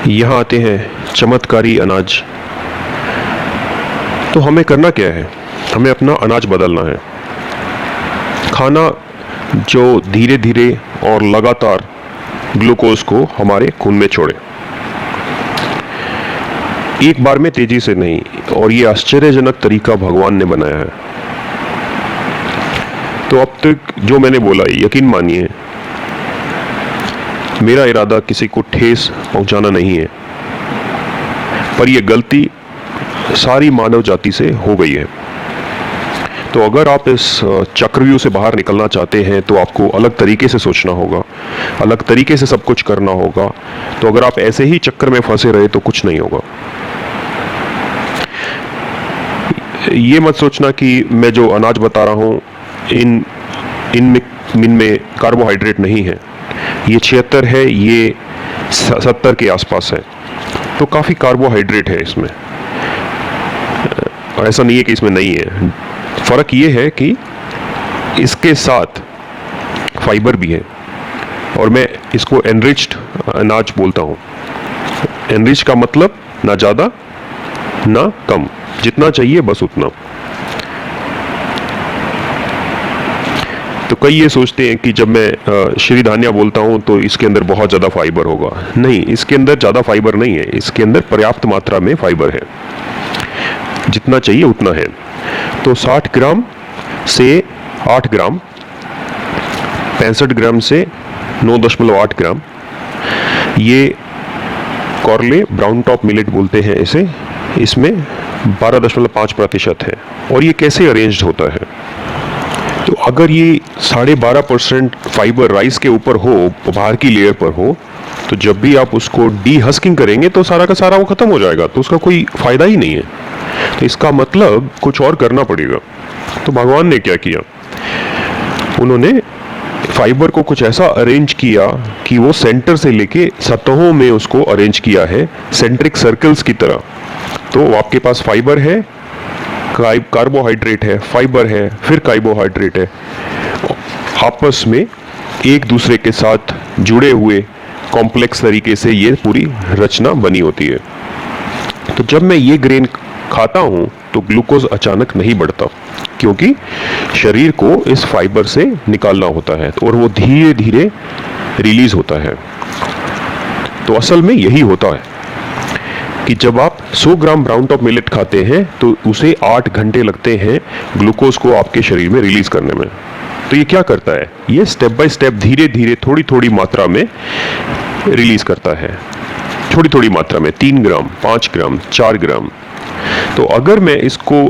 यहाँ आते हैं चमत्कारी अनाज। तो हमें करना क्या है? हमें अपना अनाज बदलना है। खाना जो धीरे धीरे और लगातार ग्लूकोज को हमारे खून में छोड़े, एक बार में तेजी से नहीं। और ये आश्चर्यजनक तरीका भगवान ने बनाया है। तो अब तक जो मैंने बोला, यकीन मानिए, मेरा इरादा किसी को ठेस पहुंचाना नहीं है, पर यह गलती सारी मानव जाति से हो गई है। तो अगर आप इस चक्रव्यूह से बाहर निकलना चाहते हैं तो आपको अलग तरीके से सोचना होगा, अलग तरीके से सब कुछ करना होगा। तो अगर आप ऐसे ही चक्कर में फंसे रहे तो कुछ नहीं होगा। ये मत सोचना कि मैं जो अनाज बता रहा हूँ इनमें कार्बोहाइड्रेट नहीं है। ये 76 है, ये 70 के आसपास है, तो काफ़ी कार्बोहाइड्रेट है इसमें। ऐसा नहीं है कि इसमें नहीं है। फ़र्क ये है कि इसके साथ फाइबर भी है, और मैं इसको एनरिच्ड अनाज बोलता हूँ। एनरिच का मतलब ना ज़्यादा ना कम, जितना चाहिए बस उतना। तो कई ये सोचते हैं कि जब मैं श्री धान्या बोलता हूं तो इसके अंदर बहुत ज़्यादा फाइबर होगा। नहीं, इसके अंदर ज़्यादा फाइबर नहीं है। इसके अंदर पर्याप्त मात्रा में फाइबर है, जितना चाहिए उतना है। तो 60 ग्राम से 8 ग्राम, 65 ग्राम से 9.8 ग्राम, ये कॉर्ले ब्राउन टॉप मिलेट बोलते हैं इसे। इसमें 12.5% है। और ये कैसे अरेंज्ड होता है? तो अगर ये 12.5% फाइबर राइस के ऊपर हो, बाहर की लेयर पर हो, तो जब भी आप उसको डीहस्किंग करेंगे तो सारा का सारा वो खत्म हो जाएगा, तो उसका कोई फायदा ही नहीं है। तो इसका मतलब कुछ और करना पड़ेगा। तो भगवान ने क्या किया? उन्होंने फाइबर को कुछ ऐसा अरेंज किया कि वो सेंटर से लेके सतहों में उसको अरेंज किया है, सेंट्रिक सर्कल्स की तरह। तो आपके पास फाइबर है, कार्बोहाइड्रेट है, फाइबर है, फिर कार्बोहाइड्रेट है, आपस में एक दूसरे के साथ जुड़े हुए कॉम्प्लेक्स तरीके से ये पूरी रचना बनी होती है। तो जब मैं ये ग्रेन खाता हूं तो ग्लूकोज अचानक नहीं बढ़ता, क्योंकि शरीर को इस फाइबर से निकालना होता है और वो धीरे धीरे रिलीज होता है। तो असल में यही होता है कि जब आप 100 ग्राम ब्राउन टॉप मिलेट खाते हैं तो उसे 8 घंटे लगते हैं ग्लूकोज को आपके शरीर में रिलीज करने में। तो ये क्या करता है? ये स्टेप बाय स्टेप धीरे धीरे थोड़ी थोड़ी मात्रा में रिलीज करता है, थोड़ी थोड़ी मात्रा में, 3 ग्राम, 5 ग्राम, 4 ग्राम। तो अगर मैं इसको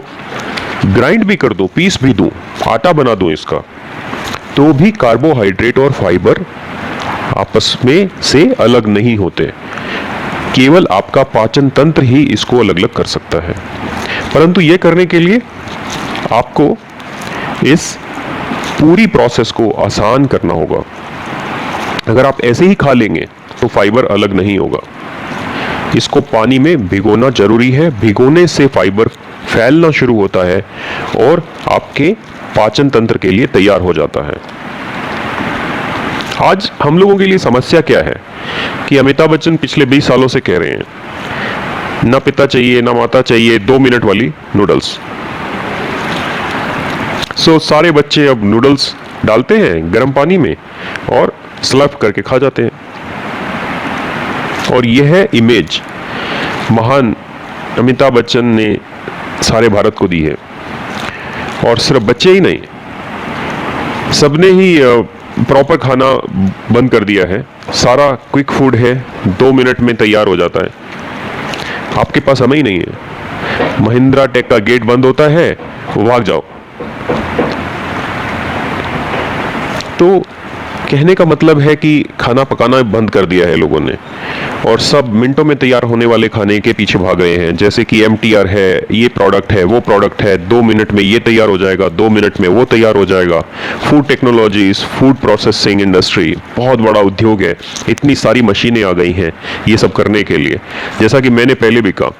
ग्राइंड भी कर दूं, पीस भी दूं, आटा बना दूं इसका, तो भी कार्बोहाइड्रेट और फाइबर आपस में से अलग नहीं होते। केवल आपका पाचन तंत्र ही इसको अलग अलग कर सकता है। परंतु यह करने के लिए आपको इस पूरी प्रोसेस को आसान करना होगा। अगर आप ऐसे ही खा लेंगे तो फाइबर अलग नहीं होगा। इसको पानी में भिगोना जरूरी है। भिगोने से फाइबर फैलना शुरू होता है और आपके पाचन तंत्र के लिए तैयार हो जाता है। आज हम लोगों के लिए समस्या क्या है कि अमिताभ बच्चन पिछले 20 सालों से कह रहे हैं, ना पिता चाहिए ना माता चाहिए, 2 मिनट वाली नूडल्स। सारे बच्चे अब नूडल्स डालते हैं गर्म पानी में और स्लर्प करके खा जाते हैं। और यह इमेज महान अमिताभ बच्चन ने सारे भारत को दी है। और सिर्फ बच्चे ही नहीं, सबने ही प्रॉपर खाना बंद कर दिया है। सारा क्विक फूड है, 2 मिनट में तैयार हो जाता है। आपके पास समय ही नहीं है। महिंद्रा टेक का गेट बंद होता है, भाग जाओ। तो कहने का मतलब है कि खाना पकाना बंद कर दिया है लोगों ने, और सब मिनटों में तैयार होने वाले खाने के पीछे भाग रहे हैं। जैसे कि MTR है, ये प्रोडक्ट है, वो प्रोडक्ट है, 2 मिनट में ये तैयार हो जाएगा, 2 मिनट में वो तैयार हो जाएगा। Food technologies, food processing industry बहुत बड़ा उद्योग है। इतनी सारी मशीनें आ गई हैं ये सब करने के लिए। जैसा कि मैंने पहले भी कहा,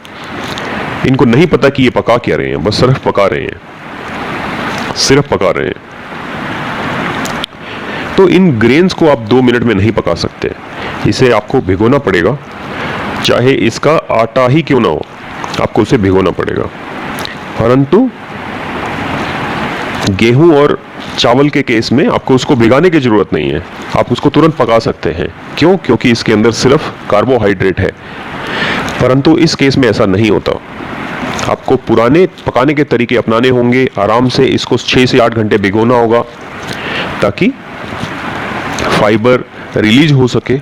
इनको नहीं पता कि ये पका क्या रहे हैं, बस सिर्फ पका रहे हैं, सिर्फ पका रहे हैं। तो इन ग्रेन्स को आप 2 मिनट में नहीं पका सकते, इसे आपको भिगोना पड़ेगा चाहे इसका आटा ही क्यों ना हो, आपको उसे भिगोना पड़ेगा। परंतु गेहूं और चावल के केस में आपको उसको भिगाने की जरूरत नहीं है, आप उसको तुरंत पका सकते हैं। क्यों? क्योंकि इसके अंदर सिर्फ कार्बोहाइड्रेट है। परंतु इस केस में ऐसा नहीं होता, आपको पुराने पकाने के तरीके अपनाने होंगे। आराम से इसको 6 से 8 घंटे भिगोना होगा ताकि फाइबर रिलीज हो सके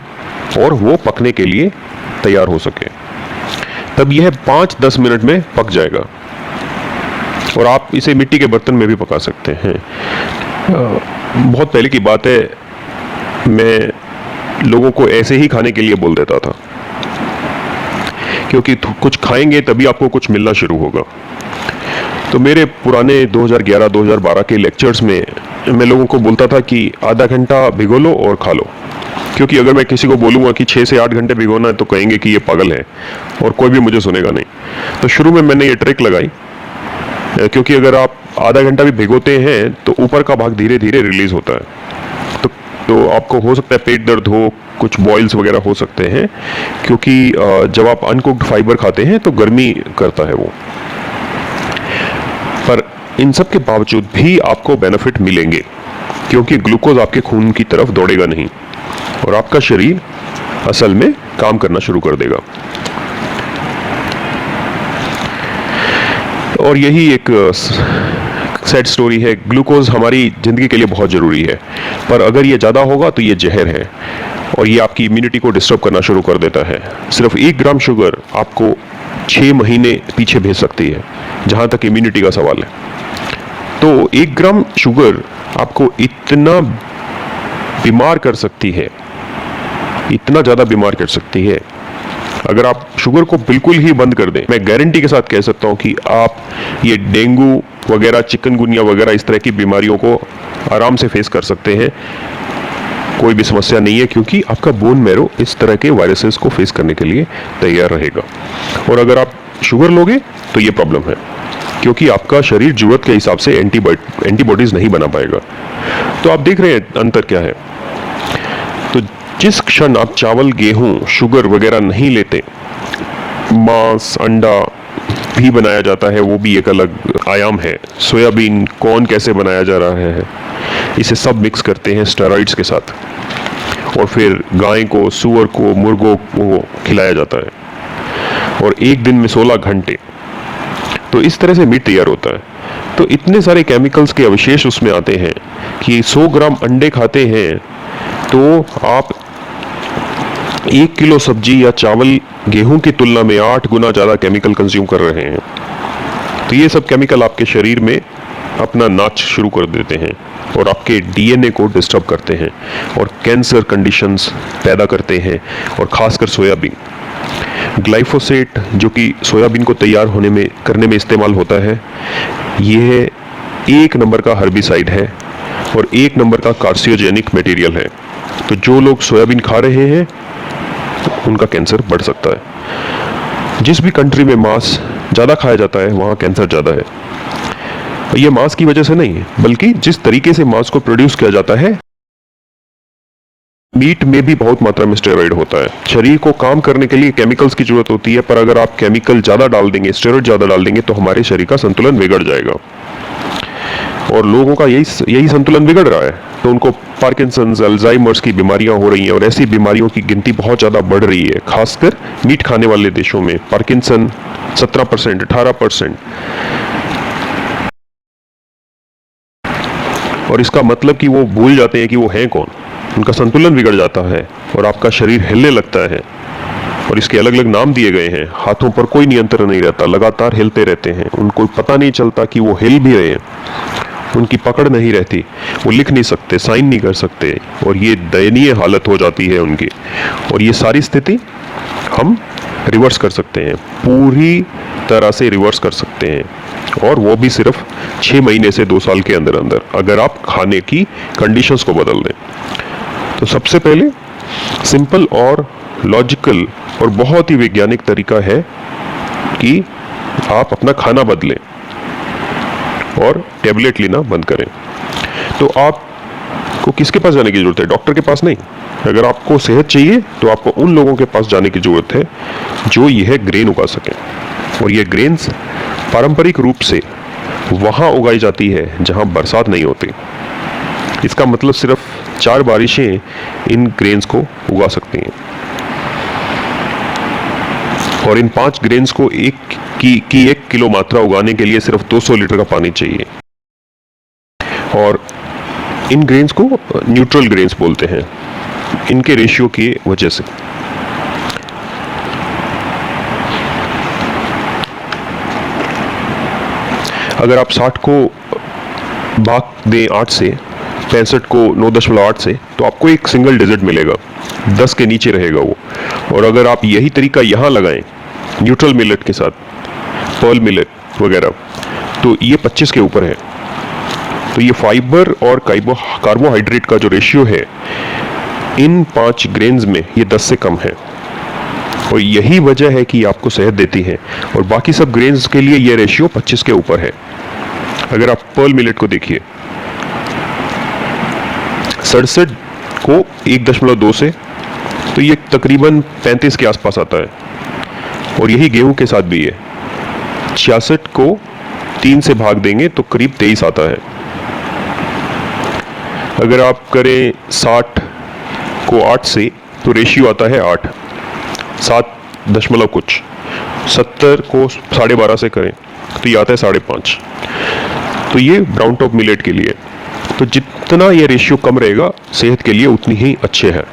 और वो पकने के लिए तैयार हो सके। तब यह 5-10 मिनट में पक जाएगा और आप इसे मिट्टी के बर्तन में भी पका सकते हैं। बहुत पहले की बात है, मैं लोगों को ऐसे ही खाने के लिए बोल देता था, क्योंकि कुछ खाएंगे तभी आपको कुछ मिलना शुरू होगा। तो मेरे पुराने 2011-2012 के लेक्चर्स में मैं लोगों को बोलता था कि आधा घंटा भिगो लो और खा लो, क्योंकि अगर मैं किसी को बोलूँगा कि 6 से 8 घंटे भिगोना है तो कहेंगे कि ये पागल है और कोई भी मुझे सुनेगा नहीं। तो शुरू में मैंने ये ट्रिक लगाई, क्योंकि अगर आप आधा घंटा भी भिगोते हैं तो ऊपर का भाग धीरे धीरे रिलीज होता है। तो आपको हो सकता है पेट दर्द हो, कुछ बॉइल्स वगैरह हो सकते हैं, क्योंकि जब आप अनकुक्ड फाइबर खाते हैं तो गर्मी करता है वो। पर इन सब के बावजूद भी आपको बेनिफिट मिलेंगे, क्योंकि ग्लूकोज आपके खून की तरफ दौड़ेगा नहीं और आपका शरीर असल में काम करना शुरू कर देगा। और यही एक सैड स्टोरी है। ग्लूकोज हमारी ज़िंदगी के लिए बहुत ज़रूरी है, पर अगर ये ज़्यादा होगा तो ये जहर है और ये आपकी इम्यूनिटी को डिस्टर्ब करना शुरू कर देता है। सिर्फ 1 ग्राम शुगर आपको 6 महीने पीछे भेज सकती है, जहाँ तक इम्यूनिटी का सवाल है। तो 1 ग्राम शुगर आपको इतना बीमार कर सकती है, इतना ज़्यादा बीमार कर सकती है। अगर आप शुगर को बिल्कुल ही बंद कर दें, मैं गारंटी के साथ कह सकता हूं कि आप ये डेंगू वगैरह, चिकनगुनिया वगैरह इस तरह की बीमारियों को आराम से फेस कर सकते हैं। कोई भी समस्या नहीं है, क्योंकि आपका बोन मैरो इस तरह के वायरसेस को फेस करने के लिए तैयार रहेगा। और अगर आप शुगर लोगे तो ये प्रॉब्लम है, क्योंकि आपका शरीर जरूरत के हिसाब से एंटीबॉडीज नहीं बना पाएगा। तो आप देख रहे हैं अंतर क्या है। तो जिस क्षण आप चावल, गेहूं, शुगर वगैरह नहीं लेते, मांस, अंडा भी बनाया जाता है, वो भी एक अलग आयाम है। सोयाबीन, कॉर्न कैसे बनाया जा रहा है, इसे सब मिक्स करते हैं स्टेरॉइड्स के साथ और फिर गाय को, सूअर को, मुर्गों को खिलाया जाता है और एक दिन में 16 घंटे। तो इस तरह से मीट तैयार होता है। तो इतने सारे केमिकल्स के अवशेष उसमें आते हैं कि 100 ग्राम अंडे खाते हैं तो आप 1 किलो सब्जी या चावल, गेहूं की तुलना में 8 गुना ज़्यादा केमिकल कंज्यूम कर रहे हैं। तो ये सब केमिकल आपके शरीर में अपना नाच शुरू कर देते हैं और आपके डीएनए को डिस्टर्ब करते हैं और कैंसर कंडीशंस पैदा करते हैं। और खासकर सोयाबीन, ग्लाइफोसेट, जो कि सोयाबीन को तैयार करने में इस्तेमाल होता है, यह 1 नंबर का हर्बिसाइड है और 1 नंबर का कार्सियोजेनिक मटेरियल है। तो जो लोग सोयाबीन खा रहे हैं उनका कैंसर बढ़ सकता है। जिस भी कंट्री में मांस ज़्यादा खाया जाता है वहाँ कैंसर ज़्यादा है। ये मांस की वजह से नहीं है, बल्कि जिस तरीके से मांस को प्रोड्यूस किया जाता है। मीट में भी बहुत मात्रा में स्टेरॉइड होता है। शरीर को काम करने के लिए केमिकल्स की जरूरत होती है, पर अगर आप केमिकल ज़्यादा डाल देंगे, स्टेरॉइड ज़्यादा डाल देंगे, तो हमारे शरीर का संतुलन बिगड़ जाएगा। और लोगों का यही संतुलन बिगड़ रहा है, तो उनको पार्किंसंस, अल्जाइमर्स की बीमारियां हो रही हैं और ऐसी बीमारियों की गिनती बहुत ज़्यादा बढ़ रही है। खासकर मीट खाने वाले देशों में पार्किंसन 17%, 18%। और इसका मतलब कि वो भूल जाते हैं कि वो हैं कौन, उनका संतुलन बिगड़ जाता है और आपका शरीर हिलने लगता है। और इसके अलग अलग नाम दिए गए हैं। हाथों पर कोई नियंत्रण नहीं रहता, लगातार हिलते रहते हैं, उनको पता नहीं चलता कि वो हिल भी रहे हैं, उनकी पकड़ नहीं रहती, वो लिख नहीं सकते, साइन नहीं कर सकते और ये दयनीय हालत हो जाती है उनकी। और ये सारी स्थिति हम रिवर्स कर सकते हैं, पूरी तरह से रिवर्स कर सकते हैं, और वो भी सिर्फ 6 महीने से 2 साल के अंदर अंदर, अगर आप खाने की कंडीशंस को बदल दें। तो सबसे पहले सिंपल और लॉजिकल और बहुत ही वैज्ञानिक तरीका है कि आप अपना खाना बदलें और टेबलेट लेना बंद करें। तो आप को किसके पास जाने की जरूरत है? डॉक्टर के पास नहीं। अगर आपको सेहत चाहिए तो आपको उन लोगों के पास जाने की जरूरत है जो यह ग्रेन उगा सकें। और ये ग्रेन्स पारंपरिक रूप से वहां उगाई जाती है जहां बरसात नहीं होती। इसका मतलब सिर्फ 4 बारिशें इन ग्रेन्स को उगा सकती हैं। और इन 5 ग्रेन्स को एक 1 किलो मात्रा उगाने के लिए सिर्फ 200 लीटर का पानी चाहिए। और इन ग्रेन्स को न्यूट्रल ग्रेन्स बोलते हैं, इनके रेशियो की वजह से। अगर आप 60 को भाग दें 8 से, 65 को 9.8 से, तो आपको एक सिंगल डिजिट मिलेगा, 10 के नीचे रहेगा वो। और अगर आप यही तरीका यहाँ लगाएं न्यूट्रल मिलेट के साथ, पर्ल मिलेट वगैरह, तो ये 25 के ऊपर है। तो ये फाइबर और कार्बोहाइड्रेट का जो रेशियो है इन 5 ग्रेन्स में, ये 10 से कम है। और यही वजह है कि आपको सेहत देती है। और बाकी सब ग्रेन्स के लिए ये रेशियो 25 के ऊपर है। अगर आप पर्ल मिलेट को देखिए, 67 को 1.2 से, तो ये तकरीबन 35 के आसपास आता है। और यही गेहूं के साथ भी है, 66 को 3 से भाग देंगे तो करीब 23 आता है। अगर आप करें 60 को 8 से, तो रेशियो आता है 8, 7 दशमलव कुछ। 70 को 12.5 से करें तो ये आता है 5.5। तो ये ब्राउन टॉप मिलेट के लिए, तो जितना ये रेशियो कम रहेगा सेहत के लिए उतनी ही अच्छे है।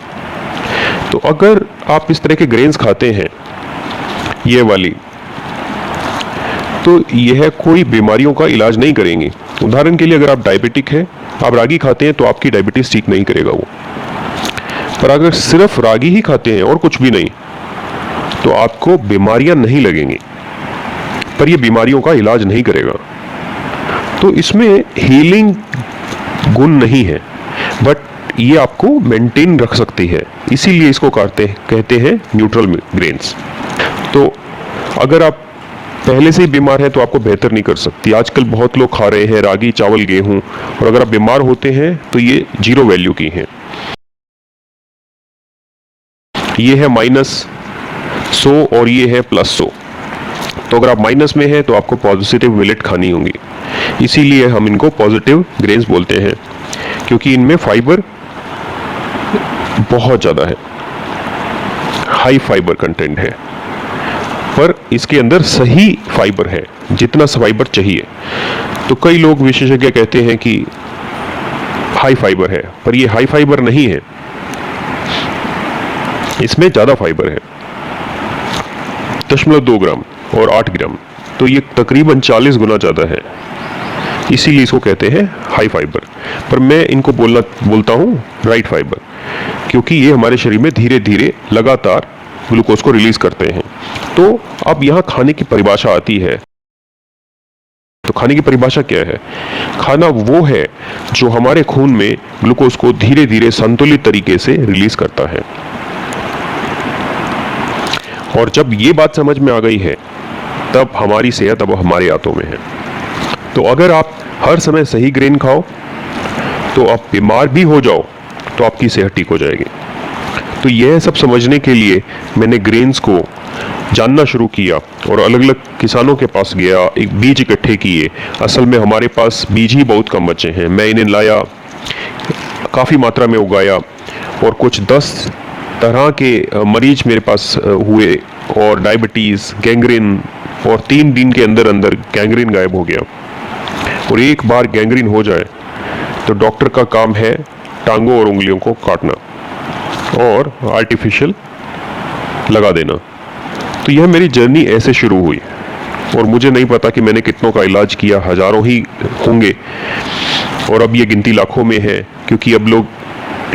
तो अगर आप इस तरह के ग्रेन्स खाते हैं ये वाली, तो यह कोई बीमारियों का इलाज नहीं करेंगे। उदाहरण के लिए अगर आप डायबिटिक हैं, आप रागी खाते हैं, तो आपकी डायबिटीज ठीक नहीं करेगा वो। पर अगर सिर्फ रागी ही खाते हैं और कुछ भी नहीं, तो आपको बीमारियां नहीं लगेंगी, पर ये बीमारियों का इलाज नहीं करेगा। तो इसमें हीलिंग गुण नहीं है, बट ये आपको मेंटेन रख सकती है, इसीलिए इसको कहते हैं न्यूट्रल ग्रेन्स। तो अगर आप पहले से ही बीमार हैं तो आपको बेहतर नहीं कर सकती। आजकल बहुत लोग खा रहे हैं रागी, चावल, गेहूं, और अगर आप बीमार होते हैं तो ये 0 वैल्यू की हैं। ये है -100 और ये है +100। तो अगर आप माइनस में हैं तो आपको पॉजिटिव मिलेट खानी होंगी। इसीलिए हम इनको पॉजिटिव ग्रेन्स बोलते हैं, क्योंकि इनमें फाइबर बहुत ज़्यादा है, हाई फाइबर कंटेंट है, पर इसके अंदर सही फाइबर है, जितना फाइबर चाहिए। तो कई लोग विशेषज्ञ कहते हैं कि हाई फाइबर है, पर ये हाई फाइबर नहीं है, इसमें ज़्यादा फाइबर है, 0.2 ग्राम और 8 ग्राम, तो ये तकरीबन 40 गुना ज़्यादा है। इसीलिए इसको कहते हैं हाई फाइबर। पर मैं इनको बोलता हूँ राइट फाइबर, क्योंकि ये हमारे शरीर में धीरे धीरे लगातार ग्लूकोज को रिलीज करते हैं। तो अब यहाँ खाने की परिभाषा आती है। तो खाने की परिभाषा क्या है? खाना वो है जो हमारे खून में ग्लूकोज को धीरे धीरे संतुलित तरीके से रिलीज करता है। और जब ये बात समझ में आ गई है, तब हमारी सेहत अब हमारे हाथों में है। तो अगर आप हर समय सही ग्रेन खाओ, तो आप बीमार भी हो जाओ तो आपकी सेहत ठीक हो जाएगी। तो यह सब समझने के लिए मैंने ग्रेन्स को जानना शुरू किया और अलग अलग किसानों के पास गया, एक बीज इकट्ठे किए। असल में हमारे पास बीज ही बहुत कम बचे हैं। मैं इन्हें लाया, काफ़ी मात्रा में उगाया, और कुछ 10 तरह के मरीज मेरे पास हुए, और डायबिटीज़, गैंग्रीन, और 3 दिन के अंदर अंदर गैंग्रीन गायब हो गया। और एक बार गैंग्रीन हो जाए तो डॉक्टर का काम है टांगों और उंगलियों को काटना और आर्टिफिशियल लगा देना। तो यह मेरी जर्नी ऐसे शुरू हुई, और मुझे नहीं पता कि मैंने कितनों का इलाज किया, हजारों ही होंगे, और अब ये गिनती लाखों में है, क्योंकि अब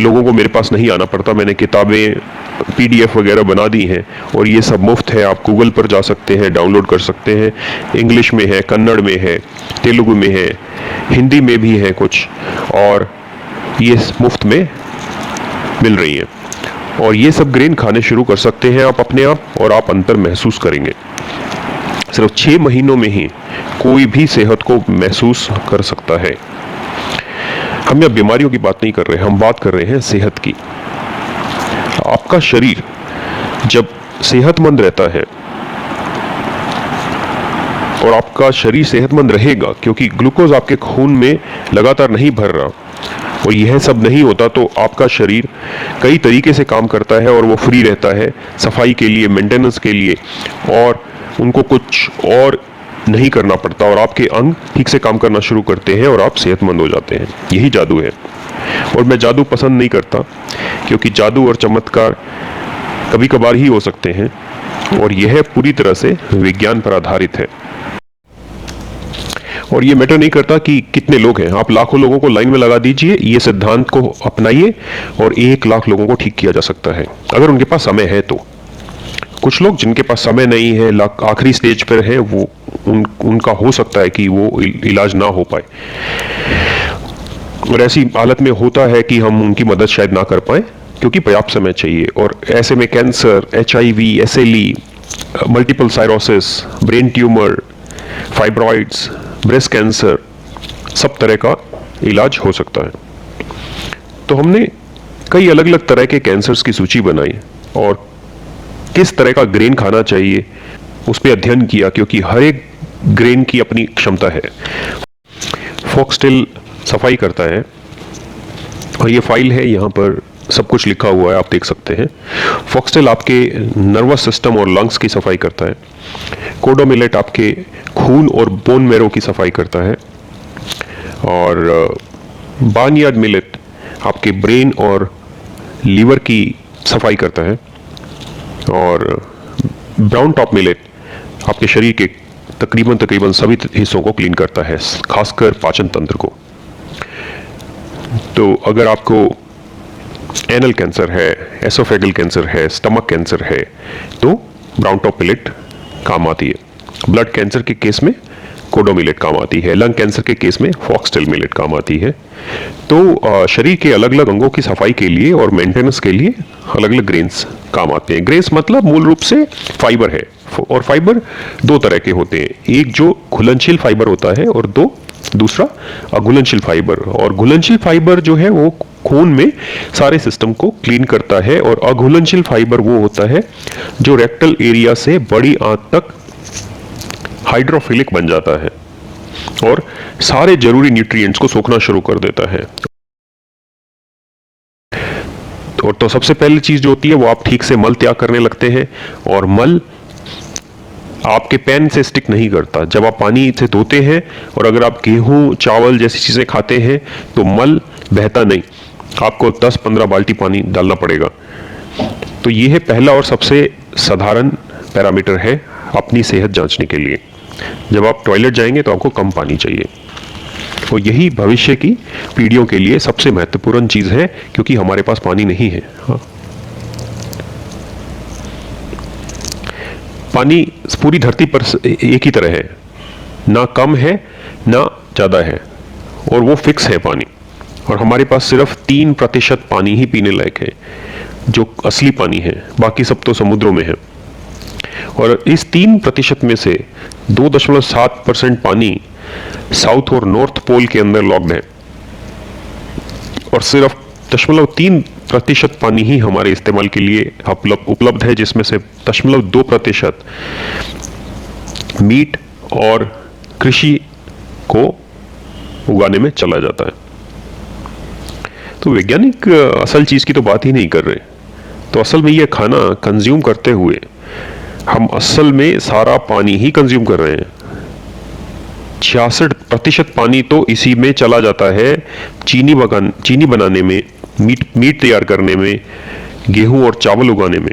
लोगों को मेरे पास नहीं आना पड़ता। मैंने किताबें, PDF वगैरह बना दी हैं, और ये सब मुफ्त है। आप गूगल पर जा सकते हैं, डाउनलोड कर सकते हैं। इंग्लिश में है, कन्नड़ में है, तेलुगु में है, हिंदी में भी है कुछ, और ये मुफ्त में मिल रही हैं। और ये सब ग्रेन खाने शुरू कर सकते हैं आप अपने आप, और आप अंतर महसूस करेंगे। सिर्फ 6 महीनों में ही कोई भी सेहत को महसूस कर सकता है। हम यहाँ बीमारियों की बात नहीं कर रहे, हम बात कर रहे हैं सेहत की। आपका शरीर जब सेहतमंद रहता है, और आपका शरीर सेहतमंद रहेगा क्योंकि ग्लूकोज आपके खून में लगातार नहीं भर रहा, और यह सब नहीं होता तो आपका शरीर कई तरीके से काम करता है और वो फ्री रहता है सफाई के लिए, मेंटेनेंस के लिए, और उनको कुछ और नहीं करना पड़ता, और आपके अंग ठीक से काम करना शुरू करते हैं और आप सेहतमंद हो जाते हैं। यही जादू है। और मैं जादू पसंद नहीं करता क्योंकि जादू और चमत्कार कभी कभार ही हो सकते हैं, और यह पूरी तरह से विज्ञान पर आधारित है। और ये मैटर नहीं करता कि कितने लोग हैं, आप लाखों लोगों को लाइन में लगा दीजिए, ये सिद्धांत को अपनाइए और 1 लाख लोगों को ठीक किया जा सकता है अगर उनके पास समय है तो। कुछ लोग जिनके पास समय नहीं है, आखिरी स्टेज पर है, वो उनका हो सकता है कि वो इलाज ना हो पाए, और ऐसी हालत में होता है कि हम उनकी मदद शायद ना कर पाए क्योंकि पर्याप्त समय चाहिए। और ऐसे में cancer, HIV, SLE, multiple sclerosis, brain tumour, fibroids, breast cancer, सब तरह का इलाज हो सकता है। तो हमने कई अलग अलग तरह के कैंसर्स की सूची बनाई और किस तरह का ग्रेन खाना चाहिए उस पर अध्ययन किया, क्योंकि हर एक ग्रेन की अपनी क्षमता है। फॉक्सटेल सफाई करता है, और ये फाइल है, यहाँ पर सब कुछ लिखा हुआ है, आप देख सकते हैं। फॉक्सटेल आपके नर्वस सिस्टम और लंग्स की सफाई करता है। कोडो मिलेट आपके खून और बोन मैरो की सफाई करता है, और बार्नयार्ड मिलेट आपके ब्रेन और लीवर की सफाई करता है, और ब्राउन टॉप मिलेट आपके शरीर के तकरीबन सभी हिस्सों को क्लीन करता है, खासकर पाचन तंत्र को। तो अगर आपको एनल कैंसर है, एसोफेगल कैंसर है, स्टमक कैंसर है, तो ब्राउन टॉप मिलेट काम आती है। ब्लड कैंसर के केस में कोडो मिलेट काम आती है। लंग कैंसर के केस में फॉक्सटेल मिलेट काम आती है। तो शरीर के अलग अलग अंगों की सफाई के लिए और मेंटेनेंस के लिए अलग अलग ग्रेन्स काम आते हैं। ग्रेन्स मतलब मूल रूप से फाइबर है, और फाइबर 2 तरह के होते हैं, एक जो घुलनशील फाइबर होता है और दूसरा अघुलनशील फाइबर। और घुलनशील फाइबर जो है वो खून में सारे सिस्टम को क्लीन करता है, और अघुलनशील फाइबर वो होता है जो रेक्टल एरिया से बड़ी आंत तक हाइड्रोफिलिक बन जाता है और सारे जरूरी न्यूट्रिएंट्स को सोखना शुरू कर देता है। और तो सबसे पहली चीज जो होती है वो आप ठीक से मल त्याग करने लगते हैं, और मल आपके पैन से स्टिक नहीं करता। जब आप पानी से धोते हैं और अगर आप गेहूं, चावल जैसी चीजें खाते हैं तो मल बहता नहीं, आपको 10-15 बाल्टी पानी डालना पड़ेगा। तो ये है पहला और सबसे साधारण पैरामीटर है अपनी सेहत जांचने के लिए। जब आप टॉयलेट जाएंगे तो आपको कम पानी चाहिए, और यही भविष्य की पीढ़ियों के लिए सबसे महत्वपूर्ण चीज है, क्योंकि हमारे पास पानी नहीं है। हाँ। पानी पूरी धरती पर एक ही तरह है, ना कम है ना ज्यादा है, और वो फिक्स है पानी। और हमारे पास सिर्फ 3% पानी ही पीने लायक है जो असली पानी है, बाकी सब तो समुद्रों में है। और इस 3% में से 2.7% पानी साउथ और नॉर्थ पोल के अंदर लॉक्ड है, और सिर्फ 0.3% पानी ही हमारे इस्तेमाल के लिए उपलब्ध है, जिसमें से 0.2% मीट और कृषि को उगाने में चला जाता है। तो वैज्ञानिक असल चीज की तो बात ही नहीं कर रहे। तो असल में ये खाना कंज्यूम करते हुए हम असल में सारा पानी ही कंज्यूम कर रहे हैं। 66% पानी तो इसी में चला जाता है, चीनी बनाने में, मीट तैयार करने में, गेहूं और चावल उगाने में।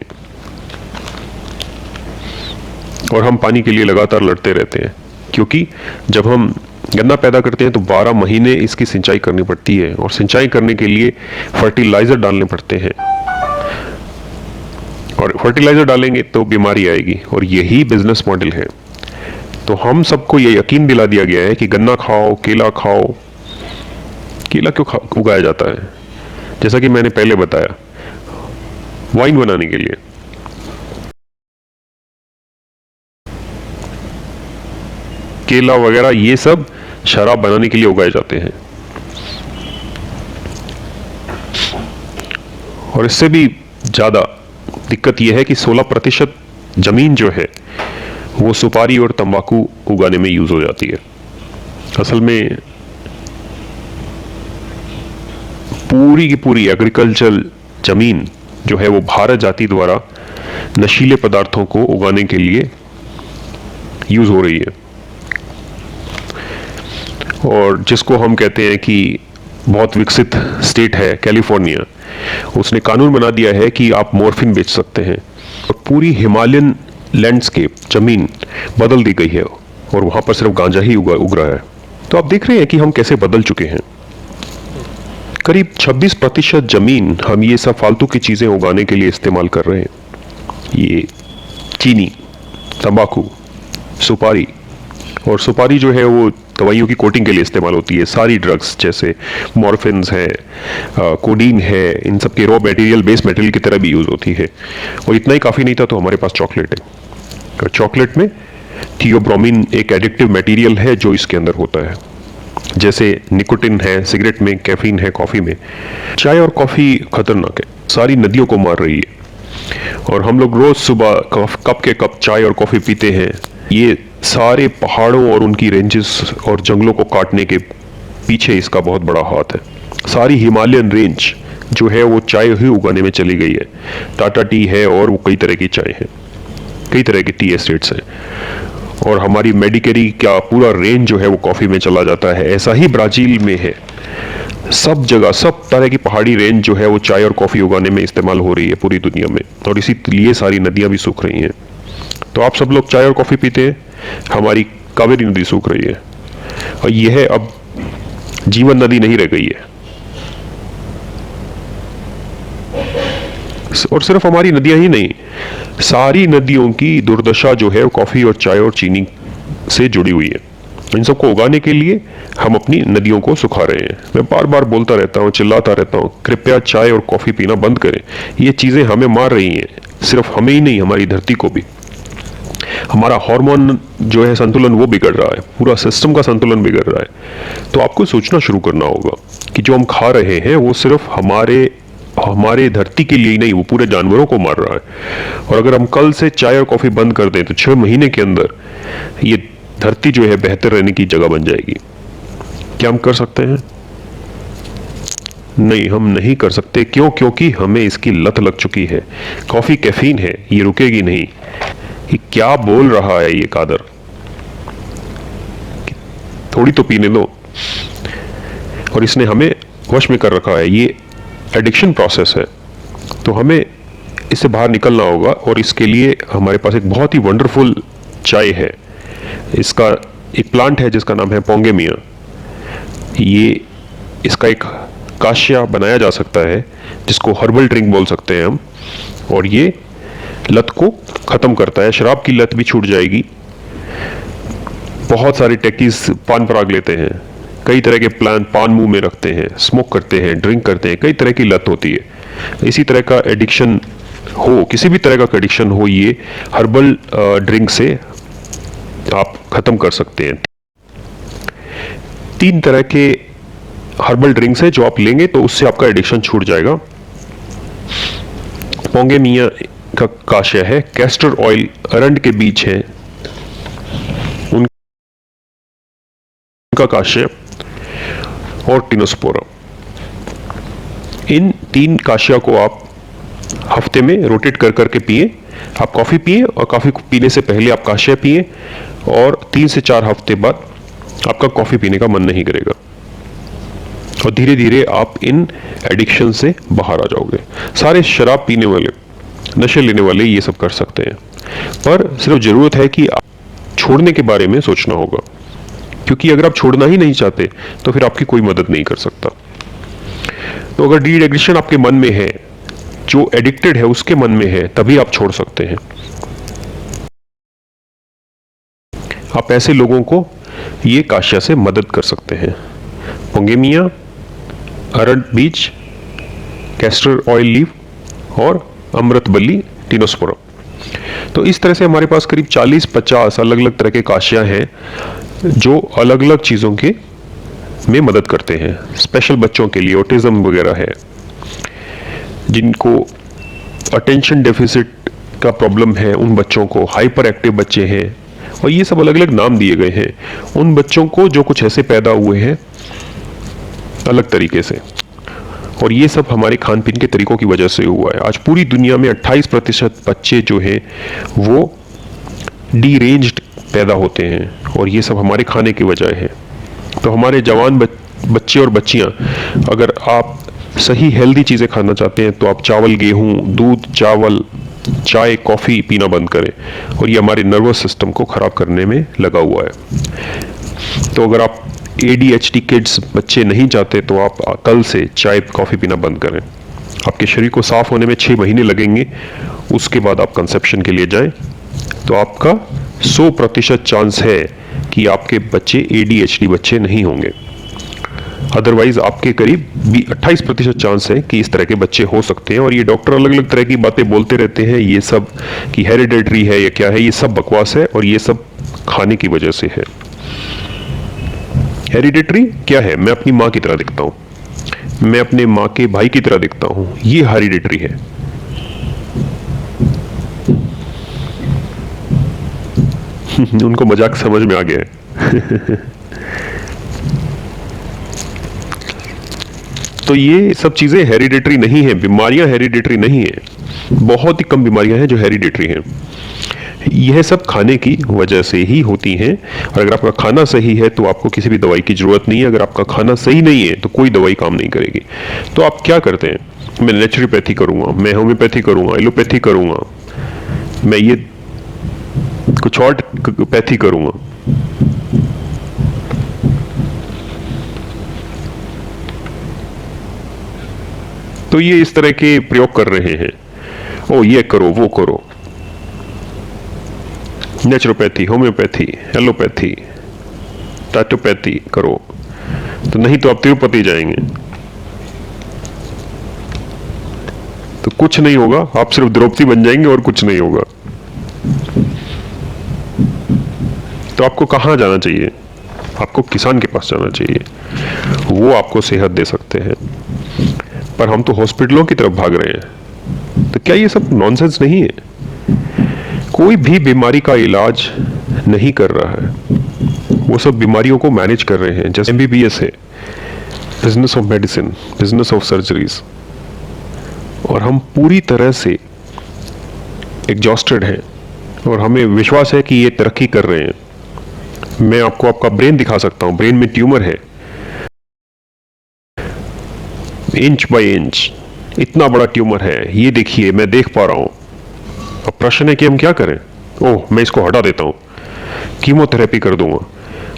और हम पानी के लिए लगातार लड़ते रहते हैं, क्योंकि जब हम गन्ना पैदा करते हैं तो 12 महीने इसकी सिंचाई करनी पड़ती है, और सिंचाई करने के लिए फर्टिलाइजर डालने पड़ते हैं, और फर्टिलाइजर डालेंगे तो बीमारी आएगी, और यही बिजनेस मॉडल है। तो हम सबको ये यकीन दिला दिया गया है कि गन्ना खाओ, केला खाओ। केला क्यों उगाया जाता है? जैसा कि मैंने पहले बताया, वाइन बनाने के लिए। केला वगैरह ये सब शराब बनाने के लिए उगाए जाते हैं। और इससे भी ज़्यादा दिक्कत यह है कि 16% ज़मीन जो है वो सुपारी और तंबाकू उगाने में यूज़ हो जाती है। असल में पूरी की पूरी एग्रीकल्चरल ज़मीन जो है वो भारत जाति द्वारा नशीले पदार्थों को उगाने के लिए यूज़ हो रही है। और जिसको हम कहते हैं कि बहुत विकसित स्टेट है कैलिफोर्निया, उसने कानून बना दिया है कि आप मॉर्फिन बेच सकते हैं। और पूरी हिमालयन लैंडस्केप ज़मीन बदल दी गई है और वहाँ पर सिर्फ गांजा ही उग रहा है। तो आप देख रहे हैं कि हम कैसे बदल चुके हैं। करीब 26% ज़मीन हम ये सब फालतू की चीज़ें उगाने के लिए इस्तेमाल कर रहे हैं। ये चीनी, तंबाकू, सुपारी, और सुपारी जो है वो दवाइयों की कोटिंग के लिए इस्तेमाल होती है। सारी ड्रग्स जैसे मॉर्फिन्स है, कोडीन है, इन सब के रॉ मटेरियल, बेस मटेरियल की तरह भी यूज़ होती है। और इतना ही काफ़ी नहीं था तो हमारे पास चॉकलेट है। चॉकलेट में थियोब्रोमिन एक एडिक्टिव मटेरियल है जो इसके अंदर होता है। जैसे निकोटिन है सिगरेट में, कैफीन है कॉफ़ी में। चाय और कॉफ़ी खतरनाक है, सारी नदियों को मार रही है। और हम लोग रोज़ सुबह कप के कप चाय और कॉफ़ी पीते हैं। ये सारे पहाड़ों और उनकी रेंजेस और जंगलों को काटने के पीछे इसका बहुत बड़ा हाथ है। सारी हिमालयन रेंज जो है वो चाय ही उगाने में चली गई है। टाटा टी है और वो कई तरह की चाय है, कई तरह की टी एस्टेट्स हैं। और हमारी मेडिकेरी का पूरा रेंज जो है वो कॉफ़ी में चला जाता है। ऐसा ही ब्राज़ील में है। सब जगह सब तरह की पहाड़ी रेंज जो है वो चाय और कॉफ़ी उगाने में इस्तेमाल हो रही है पूरी दुनिया में। और इसीलिए सारी नदियाँ भी सूख रही हैं। तो आप सब लोग चाय और कॉफ़ी पीते हैं, हमारी कावेरी नदी सूख रही है। और यह अब जीवन नदी नहीं रह गई है। और सिर्फ हमारी नदियां ही नहीं, सारी नदियों की दुर्दशा जो है वो कॉफ़ी और चाय और चीनी से जुड़ी हुई है। इन सबको उगाने के लिए हम अपनी नदियों को सुखा रहे हैं। मैं बार बार बोलता रहता हूँ, चिल्लाता रहता हूँ, कृपया चाय और कॉफ़ी पीना बंद करें। ये चीज़ें हमें मार रही हैं, सिर्फ हमें ही नहीं, हमारी धरती को भी। हमारा हार्मोन जो है संतुलन वो बिगड़ रहा है, पूरा सिस्टम का संतुलन बिगड़ रहा है। तो आपको सोचना शुरू करना होगा कि जो हम खा रहे हैं वो सिर्फ हमारे धरती के लिए ही नहीं, वो पूरे जानवरों को मार रहा है। और अगर हम कल से चाय और कॉफ़ी बंद कर दें तो 6 महीने के अंदर ये धरती जो है बेहतर रहने की जगह बन जाएगी। क्या हम कर सकते हैं? नहीं, हम नहीं कर सकते। क्यों? क्योंकि हमें इसकी लत लग चुकी है। कॉफ़ी कैफीन है, ये रुकेगी नहीं। ये क्या बोल रहा है ये कादर? थोड़ी तो पीने दो। और इसने हमें वश में कर रखा है। ये एडिक्शन प्रोसेस है। तो हमें इससे बाहर निकलना होगा। और इसके लिए हमारे पास एक बहुत ही वंडरफुल चाय है। इसका एक प्लांट है जिसका नाम है पोंगेमिया। ये इसका एक काश्या बनाया जा सकता है जिसको हर्बल ड्रिंक बोल सकते हैं हम। और ये लत को ख़त्म करता है। शराब की लत भी छूट जाएगी। बहुत सारे टेकीज पान पराग लेते हैं, कई तरह के प्लान पान मुंह में रखते हैं, स्मोक करते हैं, ड्रिंक करते हैं, कई तरह की लत होती है। इसी तरह का एडिक्शन हो, किसी भी तरह का एडिक्शन हो, ये हर्बल ड्रिंक से आप ख़त्म कर सकते हैं। 3 तरह के हर्बल ड्रिंक्स है जो आप लेंगे तो उससे आपका एडिक्शन छूट जाएगा। पोंगेमिया का काश्य है, कैस्टर ऑयल, अरंड के बीज हैं उनका काश्य, और टिनोस्पोरा। इन 3 काश्या को आप हफ्ते में रोटेट कर करके पिए। आप कॉफ़ी पिए और कॉफ़ी पीने से पहले आप काश्य पिए, और 3 से 4 हफ्ते बाद आपका कॉफ़ी पीने का मन नहीं करेगा। और धीरे धीरे आप इन एडिक्शन से बाहर आ जाओगे। सारे शराब पीने वाले, नशे लेने वाले ये सब कर सकते हैं, पर सिर्फ ज़रूरत है कि आप छोड़ने के बारे में सोचना होगा। क्योंकि अगर आप छोड़ना ही नहीं चाहते तो फिर आपकी कोई मदद नहीं कर सकता। तो अगर डी एडिक्शन आपके मन में है, जो एडिक्टेड है उसके मन में है, तभी आप छोड़ सकते हैं। आप ऐसे लोगों को ये काश्या से मदद कर सकते हैं। पोंगेमिया, अरंड बीज, कैस्टर ऑयल लीफ और अमृतबली, टिनोस्पोरा। तो इस तरह से हमारे पास करीब 40-50 अलग अलग तरह के काश्या हैं जो अलग अलग चीज़ों के में मदद करते हैं। स्पेशल बच्चों के लिए ऑटिज्म वगैरह है, जिनको अटेंशन डेफिसिट का प्रॉब्लम है, उन बच्चों को, हाइपर एक्टिव बच्चे हैं, और ये सब अलग अलग नाम दिए गए हैं उन बच्चों को जो कुछ ऐसे पैदा हुए हैं अलग तरीके से। और ये सब हमारे खान पीन के तरीकों की वजह से हुआ है। आज पूरी दुनिया में 28% बच्चे जो हैं वो डीरेंज्ड पैदा होते हैं, और ये सब हमारे खाने की वजह है। तो हमारे जवान बच्चे और बच्चियां, अगर आप सही हेल्दी चीज़ें खाना चाहते हैं तो आप चावल, गेहूं, दूध, चावल, चाय, कॉफ़ी पीना बंद करें, और ये हमारे नर्वस सिस्टम को ख़राब करने में लगा हुआ है। तो अगर आप ADHD किड्स बच्चे नहीं चाहते तो आप कल से चाय, कॉफ़ी पीना बंद करें। आपके शरीर को साफ़ होने में 6 महीने लगेंगे, उसके बाद आप कंसेप्शन के लिए जाएं, तो आपका 100% चांस है कि आपके बच्चे ADHD बच्चे नहीं होंगे। अदरवाइज आपके करीब 28% चांस है कि इस तरह के बच्चे हो सकते हैं। और ये डॉक्टर अलग अलग तरह की बातें बोलते रहते हैं, ये सब कि हेरिडेटरी है या क्या है, ये सब बकवास है, और ये सब खाने की वजह से है। हेरिडेटरी क्या है? मैं अपनी माँ की तरह दिखता हूँ, मैं अपने माँ के भाई की तरह दिखता हूँ, ये हेरिडेटरी है। उनको मजाक समझ में आ गया है। तो ये सब चीजें हेरिडेटरी नहीं है, बीमारियां हेरिडेटरी नहीं है, बहुत ही कम बीमारियां हैं जो हेरिडेटरी हैं। यह सब खाने की वजह से ही होती हैं। और अगर आपका खाना सही है तो आपको किसी भी दवाई की जरूरत नहीं है। अगर आपका खाना सही नहीं है तो कोई दवाई काम नहीं करेगी। तो आप क्या करते हैं? मैं नेचुरोपैथी करूंगा, मैं होम्योपैथी करूंगा, एलोपैथी करूंगा, मैं ये कुछ और पैथी करूंगा। तो ये इस तरह के प्रयोग कर रहे हैं, ओ ये करो, वो करो, नेचुरोपैथी, होम्योपैथी, एलोपैथी, टैटोपैथी करो, तो नहीं तो आप तिरुपति जाएंगे तो कुछ नहीं होगा, आप सिर्फ द्रौपदी बन जाएंगे और कुछ नहीं होगा। तो आपको कहाँ जाना चाहिए? आपको किसान के पास जाना चाहिए, वो आपको सेहत दे सकते हैं। पर हम तो हॉस्पिटलों की तरफ भाग रहे हैं। तो क्या ये सब नॉनसेंस नहीं है? कोई भी बीमारी का इलाज नहीं कर रहा है, वो सब बीमारियों को मैनेज कर रहे हैं। जैसे MBBS है, business of medicine, business of surgeries, और हम पूरी तरह से एग्जॉस्टेड हैं और हमें विश्वास है कि ये तरक्की कर रहे हैं। मैं आपको आपका ब्रेन दिखा सकता हूं, ब्रेन में ट्यूमर है, इंच बाय इंच इतना बड़ा ट्यूमर है, ये देखिए, मैं देख पा रहा हूं। अब प्रश्न है कि हम क्या करें? ओह, मैं इसको हटा देता हूं, कीमोथेरेपी कर दूंगा,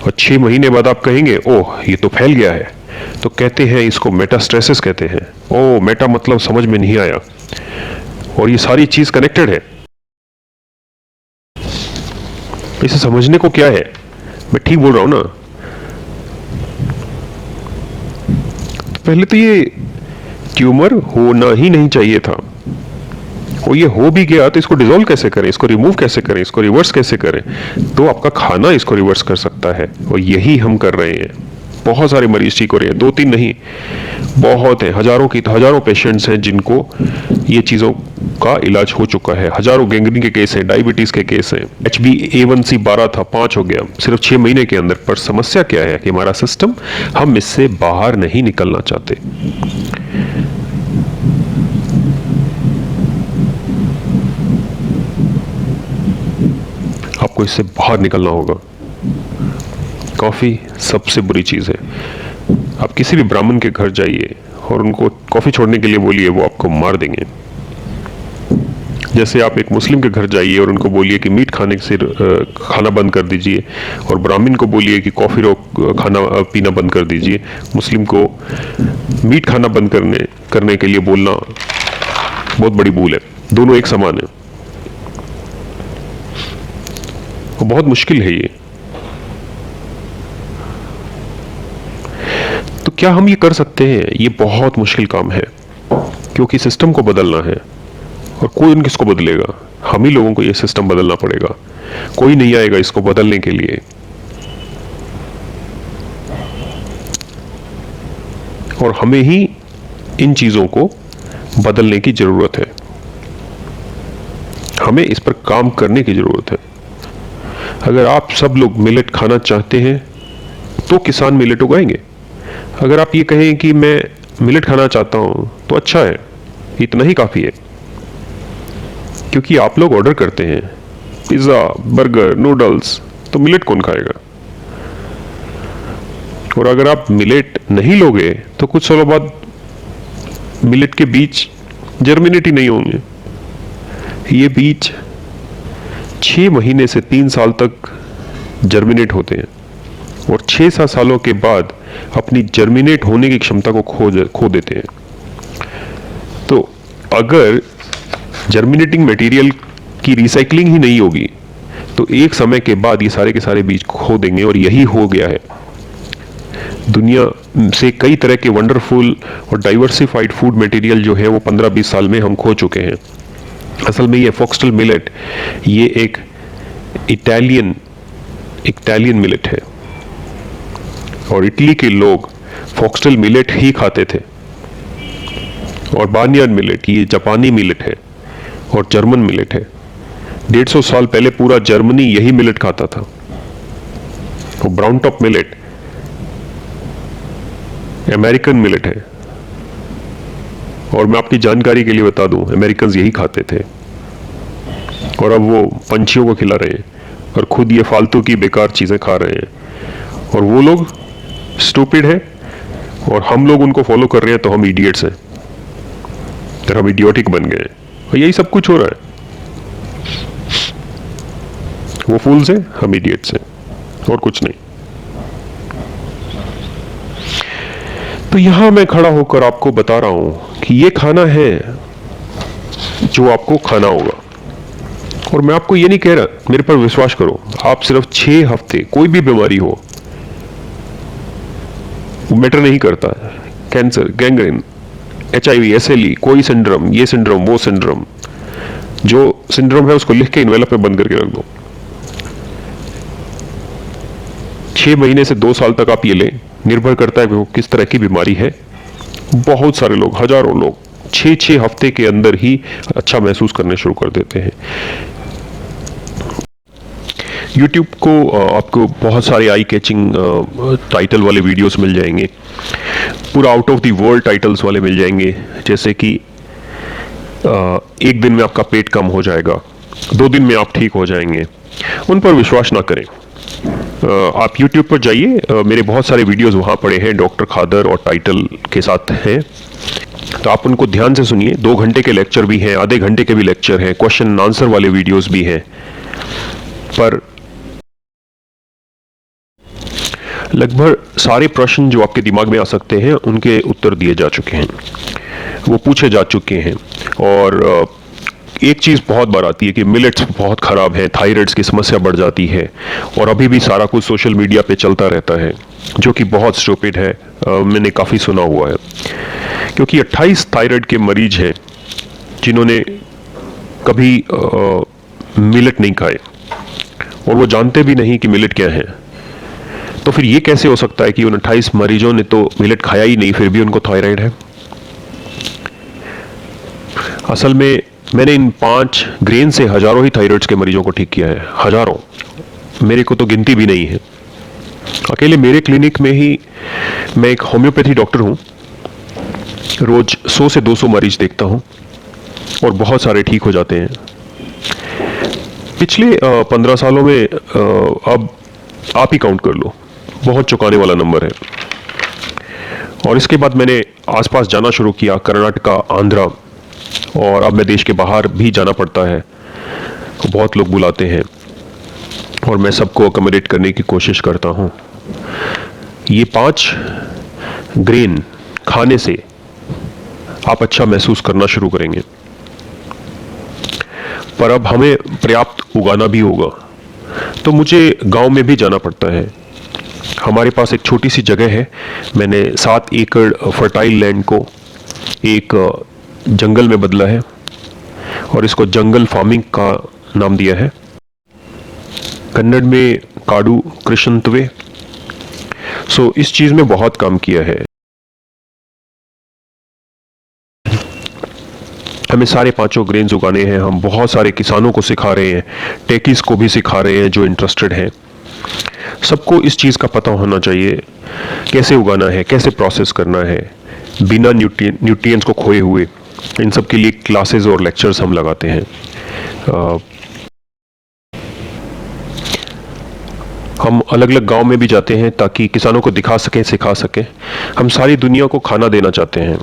और 6 महीने बाद आप कहेंगे ओह ये तो फैल गया है। तो कहते हैं इसको मेटास्टेसिस कहते हैं। ओह, मेटा मतलब समझ में नहीं आया, और ये सारी चीज कनेक्टेड है। इसे समझने को क्या है? मैं ठीक बोल रहा हूं ना? तो पहले तो ये ट्यूमर होना ही नहीं चाहिए था, और ये हो भी गया तो इसको डिसॉल्व कैसे करें, इसको रिमूव कैसे करें, इसको रिवर्स कैसे करें? तो आपका खाना इसको रिवर्स कर सकता है, और यही हम कर रहे हैं। बहुत सारे मरीज ठीक हो रहे हैं, 2-3 नहीं, बहुत हैं, हजारों पेशेंट्स हैं जिनको ये चीज़ों का इलाज हो चुका है। हजारों गैंग्रीन के केस हैं, डायबिटीज़ के केस हैं, HbA1c 12 था, 5 हो गया सिर्फ 6 महीने के अंदर। पर समस्या क्या है कि हमारा सिस्टम, हम इससे बाहर नहीं निकलना चाहते। आपको इससे बाहर निकलना होगा। कॉफ़ी सबसे बुरी चीज़ है। आप किसी भी ब्राह्मण के घर जाइए और उनको कॉफ़ी छोड़ने के लिए बोलिए, वो आपको मार देंगे। जैसे आप एक मुस्लिम के घर जाइए और उनको बोलिए कि मीट खाने से खाना बंद कर दीजिए, और ब्राह्मण को बोलिए कि कॉफ़ी खाना पीना बंद कर दीजिए। मुस्लिम को मीट खाना बंद करने के लिए बोलना बहुत बड़ी भूल है। दोनों एक समान है, और बहुत मुश्किल है ये। तो क्या हम ये कर सकते हैं? ये बहुत मुश्किल काम है, क्योंकि सिस्टम को बदलना है, और कोई किसको बदलेगा? हम ही लोगों को ये सिस्टम बदलना पड़ेगा। कोई नहीं आएगा इसको बदलने के लिए। और हमें ही इन चीज़ों को बदलने की ज़रूरत है, हमें इस पर काम करने की ज़रूरत है। अगर आप सब लोग मिलेट खाना चाहते हैं तो किसान मिलेट उगाएंगे। अगर आप ये कहें कि मैं मिलेट खाना चाहता हूं तो अच्छा है, इतना ही काफ़ी है, क्योंकि आप लोग ऑर्डर करते हैं पिज़्ज़ा, बर्गर, नूडल्स, तो मिलेट कौन खाएगा। और अगर आप मिलेट नहीं लोगे तो कुछ सालों बाद मिलेट के बीज जर्मिनेट ही नहीं होंगे। ये बीज 6 महीने से 3 साल तक जर्मिनेट होते हैं और 6-7 सालों के बाद अपनी जर्मिनेट होने की क्षमता को खो देते हैं। तो अगर जर्मिनेटिंग मटेरियल की रिसाइकलिंग ही नहीं होगी तो एक समय के बाद ये सारे के सारे बीज खो देंगे, और यही हो गया है। दुनिया से कई तरह के वंडरफुल और डाइवर्सिफाइड फूड मटेरियल जो है वो 15-20 साल में हम खो चुके हैं। असल में ये फॉक्सटेल मिलेट ये एक इटालियन मिलेट है, और इटली के लोग फॉक्सटेल मिलेट ही खाते थे। और बार्नयार्ड मिलेट ये जापानी मिलेट है और जर्मन मिलेट है। 150 साल पहले पूरा जर्मनी यही मिलेट खाता था। और brown top millet American millet है, और मैं आपकी जानकारी के लिए बता दूं, अमेरिकन यही खाते थे और अब वो पंछियों को खिला रहे हैं और खुद ये फालतू की बेकार चीज़ें खा रहे हैं। और वो लोग स्टूपिड है और हम लोग उनको फॉलो कर रहे हैं, तो हम इडियट्स हैं, तो हम इडियोटिक बन गए हैं। और यही सब कुछ हो रहा है। वो फूल्स हैं, हम इडियट्स हैं, और कुछ नहीं। तो यहां मैं खड़ा होकर आपको बता रहा हूं कि ये खाना है जो आपको खाना होगा। और मैं आपको ये नहीं कह रहा, मेरे पर विश्वास करो, आप सिर्फ 6 हफ्ते, कोई भी बीमारी हो, मैटर नहीं करता, कैंसर, गैंग्रीन, HIV, SLE, कोई सिंड्रोम, ये सिंड्रोम, वो सिंड्रोम, जो सिंड्रोम है उसको लिख के इन्वेलप में बंद करके रख दो। 6 महीने से 2 साल तक आप ये लें, निर्भर करता है कि वो किस तरह की बीमारी है। बहुत सारे लोग, हजारों लोग 6 हफ्ते के अंदर ही अच्छा महसूस करने शुरू कर देते हैं। YouTube को आपको बहुत सारे आई कैचिंग टाइटल वाले वीडियोस मिल जाएंगे, पूरा out of the world titles वाले मिल जाएंगे, जैसे कि 1 दिन में आपका पेट कम हो जाएगा, 2 दिन में आप ठीक हो जाएंगे। उन पर विश्वास ना करें। आप YouTube पर जाइए, मेरे बहुत सारे वीडियोस वहाँ पड़े हैं, डॉक्टर खादर और टाइटल के साथ हैं, तो आप उनको ध्यान से सुनिए। 2 घंटे के लेक्चर भी हैं, आधे घंटे के भी लेक्चर हैं, क्वेश्चन आंसर वाले वीडियोस भी हैं। पर लगभग सारे प्रश्न जो आपके दिमाग में आ सकते हैं उनके उत्तर दिए जा चुके हैं, वो पूछे जा चुके हैं। और एक चीज़ बहुत बार आती है कि मिलेट्स बहुत ख़राब है, थायराइड्स की समस्या बढ़ जाती है, और अभी भी सारा कुछ सोशल मीडिया पे चलता रहता है, जो कि बहुत स्टूपिड है। मैंने काफ़ी सुना हुआ है, क्योंकि 28 थायराइड के मरीज हैं जिन्होंने कभी मिलेट नहीं खाए, और वो जानते भी नहीं कि मिलेट क्या है। तो फिर ये कैसे हो सकता है कि उन 28 मरीजों ने तो मिलेट खाया ही नहीं, फिर भी उनको थायराइड है? असल में मैंने इन 5 ग्रेन से हजारों ही थायराइड्स के मरीजों को ठीक किया है, हजारों, मेरे को तो गिनती भी नहीं है। अकेले मेरे क्लिनिक में ही मैं एक होम्योपैथी डॉक्टर हूँ, रोज 100 से 200 मरीज देखता हूँ और बहुत सारे ठीक हो जाते हैं। पिछले 15 सालों में अब आप ही काउंट कर लो, बहुत चौंकाने वाला नंबर है। और इसके बाद मैंने आसपास जाना शुरू किया, कर्नाटका, आंध्रा, और अब मैं देश के बाहर भी जाना पड़ता है, तो बहुत लोग बुलाते हैं और मैं सबको अकोमोडेट करने की कोशिश करता हूँ। ये 5 ग्रेन खाने से आप अच्छा महसूस करना शुरू करेंगे, पर अब हमें पर्याप्त उगाना भी होगा, तो मुझे गांव में भी जाना पड़ता है। हमारे पास एक छोटी सी जगह है, मैंने 7 एकड़ फर्टाइल लैंड को एक जंगल में बदला है और इसको जंगल फार्मिंग का नाम दिया है, कन्नड़ में काडू कृष्णत्वे। सो इस चीज में बहुत काम किया है। हमें सारे पांचों ग्रेन्स उगाने हैं। हम बहुत सारे किसानों को सिखा रहे हैं, टेकीज को भी सिखा रहे हैं जो इंटरेस्टेड हैं। सबको इस चीज़ का पता होना चाहिए, कैसे उगाना है, कैसे प्रोसेस करना है बिना न्यूट्रिएंट्स को खोए हुए। इन सब के लिए क्लासेस और लेक्चर्स हम लगाते हैं। हम अलग अलग गांव में भी जाते हैं ताकि किसानों को दिखा सकें, सिखा सकें। हम सारी दुनिया को खाना देना चाहते हैं